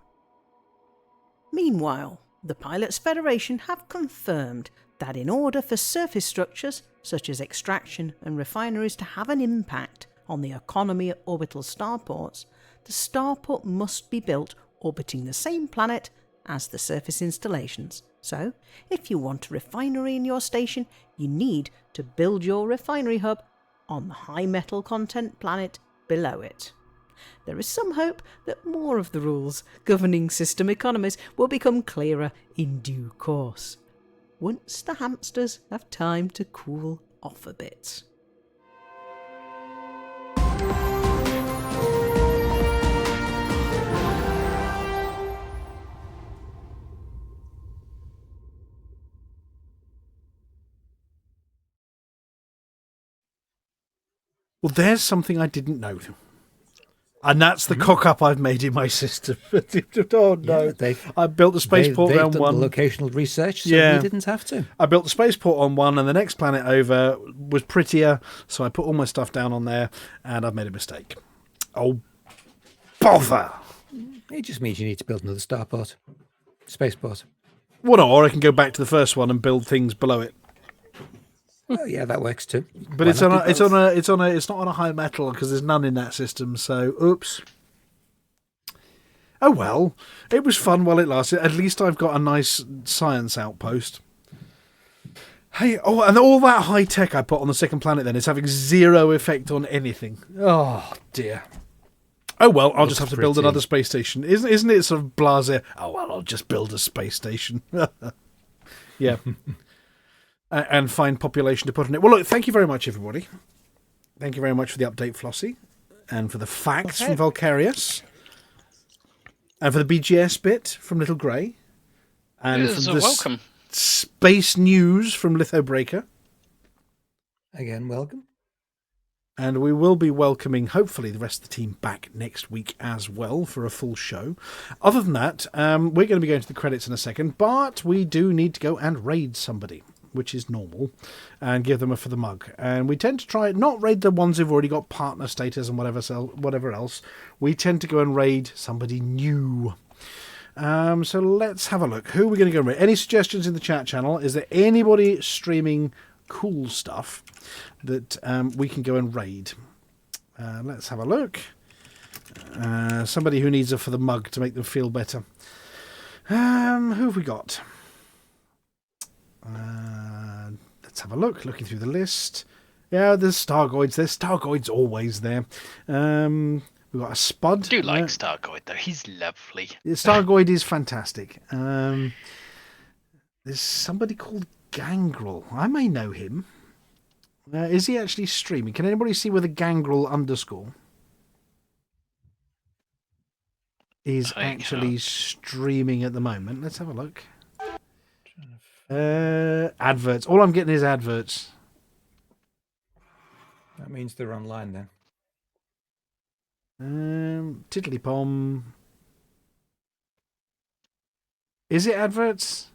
Meanwhile, the Pilots Federation have confirmed that in order for surface structures, such as extraction and refineries, to have an impact on the economy at orbital starports, the starport must be built orbiting the same planet as the surface installations. So, if you want a refinery in your station, you need to build your refinery hub on the high metal content planet below it. There is some hope that more of the rules governing system economies will become clearer in due course, once the hamsters have time to cool off a bit. Well, there's something I didn't know. And that's the cock-up I've made in my system. Oh, no. Yeah, I built the spaceport around done one. The locational research, so Yeah. you didn't have to. I built the spaceport on one, and the next planet over was prettier, so I put all my stuff down on there, and I've made a mistake. Oh, bother! It just means you need to build another starport. Spaceport. Well, no, or I can go back to the first one and build things below it. Oh, yeah, that works too. But it's not on a high metal because there's none in that system. So, oops. Oh well, it was fun while it lasted. At least I've got a nice science outpost. Hey, oh, and all that high tech I put on the second planet then is having zero effect on anything. Oh dear. Oh well, I'll just have to build another space station. Isn't it sort of blasé? Oh well, I'll just build a space station. Yeah. And find population to put on it. Well, look, thank you very much, everybody. Thank you very much for the update, Flossy, and for the facts from Volcarius, and for the BGS bit from Little Grey, and from the welcome. Space News from Lithobreaker. Again, welcome. And we will be welcoming, hopefully, the rest of the team back next week as well for a full show. Other than that, we're going to be going to the credits in a second, but we do need to go and raid somebody, which is normal, and give them a for the mug. And we tend to try not raid the ones who've already got partner status and whatever else. We tend to go and raid somebody new. So let's have a look. Who are we going to go and raid? Any suggestions in the chat channel? Is there anybody streaming cool stuff that we can go and raid? Let's have a look. Somebody who needs a for the mug to make them feel better. Who have we got? Let's have a look. Looking through the list. Yeah, there's Stargoids. There's Stargoids always there. We've got a Spud. I do like Stargoid, though. He's lovely. Stargoid is fantastic. There's somebody called Gangrel. I may know him. Is he actually streaming? Can anybody see where the Gangrel _? Is actually streaming at the moment? Let's have a look. Adverts. All I'm getting is adverts. That means they're online then. Tiddly-pom. Is it adverts?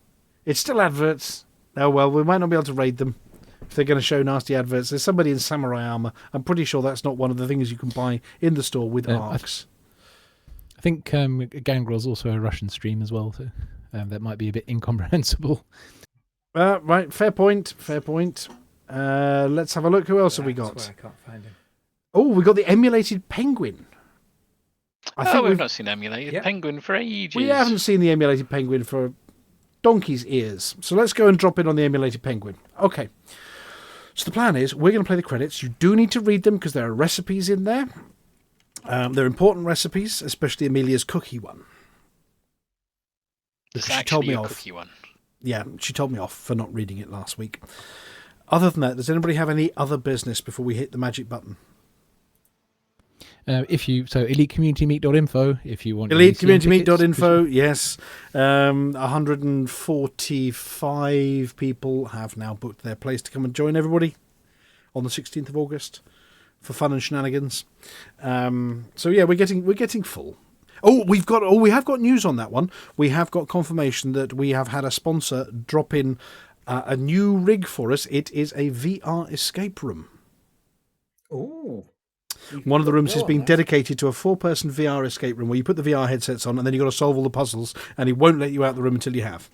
It's still adverts. Oh well, we might not be able to raid them if they're going to show nasty adverts. There's somebody in samurai armor. I'm pretty sure that's not one of the things you can buy in the store with arcs. I think Gangrel's also a Russian stream as well, so that might be a bit incomprehensible. Right, fair point. Let's have a look. Who else have we got? I can't find him. Oh, we got the emulated penguin. I think we've not seen emulated penguin for ages. We haven't seen the emulated penguin for donkey's ears. So let's go and drop in on the emulated penguin. Okay. So the plan is we're going to play the credits. You do need to read them because there are recipes in there. They're important recipes, especially Amelia's cookie one. It's she told me actually a off. cookie one. Yeah, she told me off for not reading it last week. Other than that, does anybody have any other business before we hit the magic button? elitecommunitymeet.info if you want. Elitecommunitymeet.info, yes. 145 people have now booked their place to come and join everybody on the 16th of August for fun and shenanigans. So yeah, we're getting full. We have got news on that one. We have got confirmation that we have had a sponsor drop in a new rig for us. It is a VR escape room. Oh. One of the rooms is being dedicated to a 4-person VR escape room where you put the VR headsets on and then you've got to solve all the puzzles and he won't let you out the room until you have.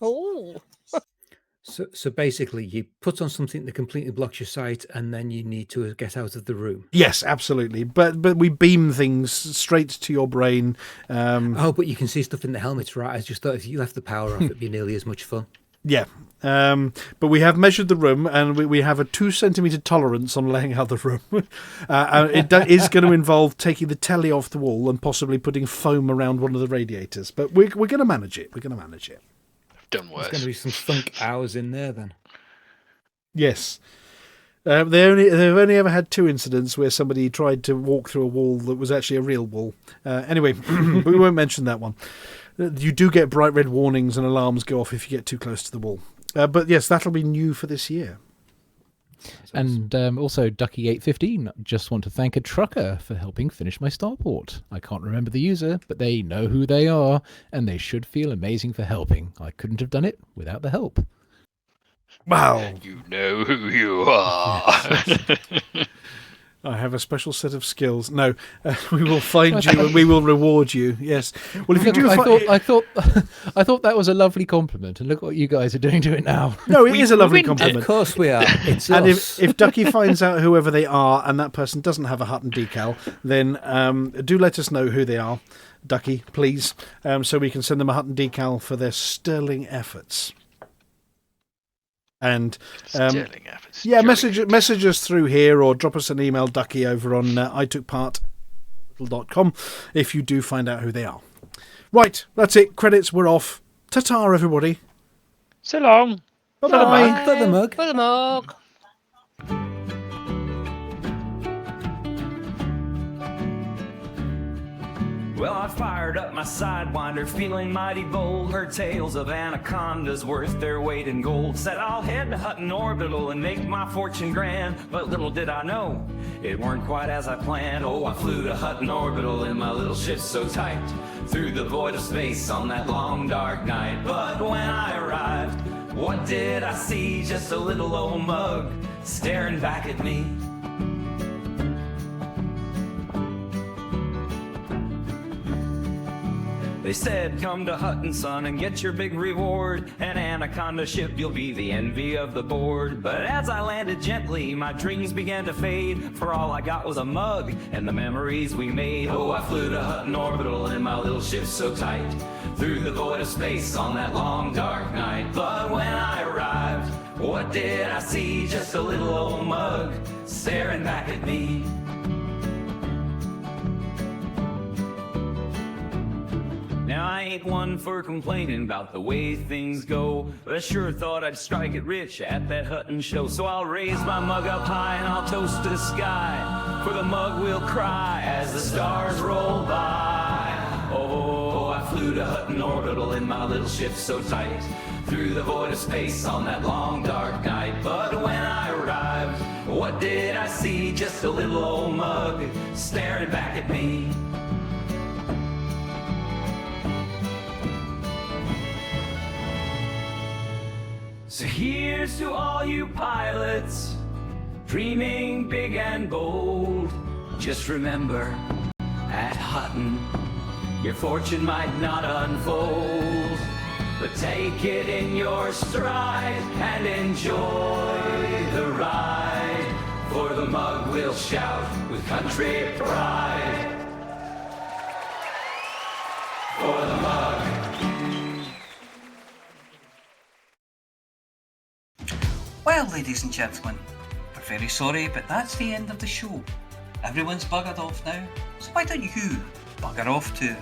Oh. So basically, you put on something that completely blocks your sight, and then you need to get out of the room. Yes, absolutely. But we beam things straight to your brain. But you can see stuff in the helmets, right? I just thought if you left the power off, it'd be nearly as much fun. Yeah. But we have measured the room, and we have a 2 centimetre tolerance on laying out the room. It is going to involve taking the telly off the wall and possibly putting foam around one of the radiators. But we're going to manage it. Done worse. There's going to be some thunk hours in there then. Yes. They've only ever had 2 incidents where somebody tried to walk through a wall that was actually a real wall. Anyway, we won't mention that one. You do get bright red warnings and alarms go off if you get too close to the wall. But yes, that'll be new for this year. And also, Ducky815 just want to thank a trucker for helping finish my starport. I can't remember the user, but they know who they are, and they should feel amazing for helping. I couldn't have done it without the help. Wow. You know who you are. I have a special set of skills. No, we will find you and we will reward you. Yes. Well, if you do, I thought that was a lovely compliment, and look what you guys are doing to it now. No, it is a lovely compliment. Of course we are. It's and us. if Ducky finds out whoever they are and that person doesn't have a Hutton decal, then do let us know who they are, Ducky, please, so we can send them a Hutton decal for their sterling efforts. And Sterling efforts. yeah, message us through here or drop us an email, Ducky, over on itookpart.com if you do find out who they are. Right, that's it. Credits, we're off. Ta-ta, everybody. So long. Bye-bye. For the mug. For the mug. Well, I fired up my sidewinder, feeling mighty bold. Heard tales of anacondas worth their weight in gold. Said I'll head to Hutton Orbital and make my fortune grand. But little did I know, it weren't quite as I planned. Oh, I flew to Hutton Orbital in my little ship so tight, through the void of space on that long dark night. But when I arrived, what did I see? Just a little old mug staring back at me. They said, come to Hutton, son, and get your big reward. An anaconda ship, you'll be the envy of the board. But as I landed gently, my dreams began to fade. For all I got was a mug and the memories we made. Oh, I flew to Hutton Orbital in my little ship so tight, through the void of space on that long dark night. But when I arrived, what did I see? Just a little old mug staring back at me. Now I ain't one for complaining about the way things go, but I sure thought I'd strike it rich at that Hutton show. So I'll raise my mug up high and I'll toast to the sky, for the mug will cry as the stars roll by. Oh, I flew to Hutton Orbital in my little ship so tight, through the void of space on that long dark night. But when I arrived, what did I see? Just a little old mug staring back at me. So here's to all you pilots, dreaming big and bold. Just remember, at Hutton, your fortune might not unfold. But take it in your stride and enjoy the ride, for the mug will shout with country pride. For the mug. Well, ladies and gentlemen, we're very sorry, but that's the end of the show. Everyone's buggered off now, so why don't you bugger off too?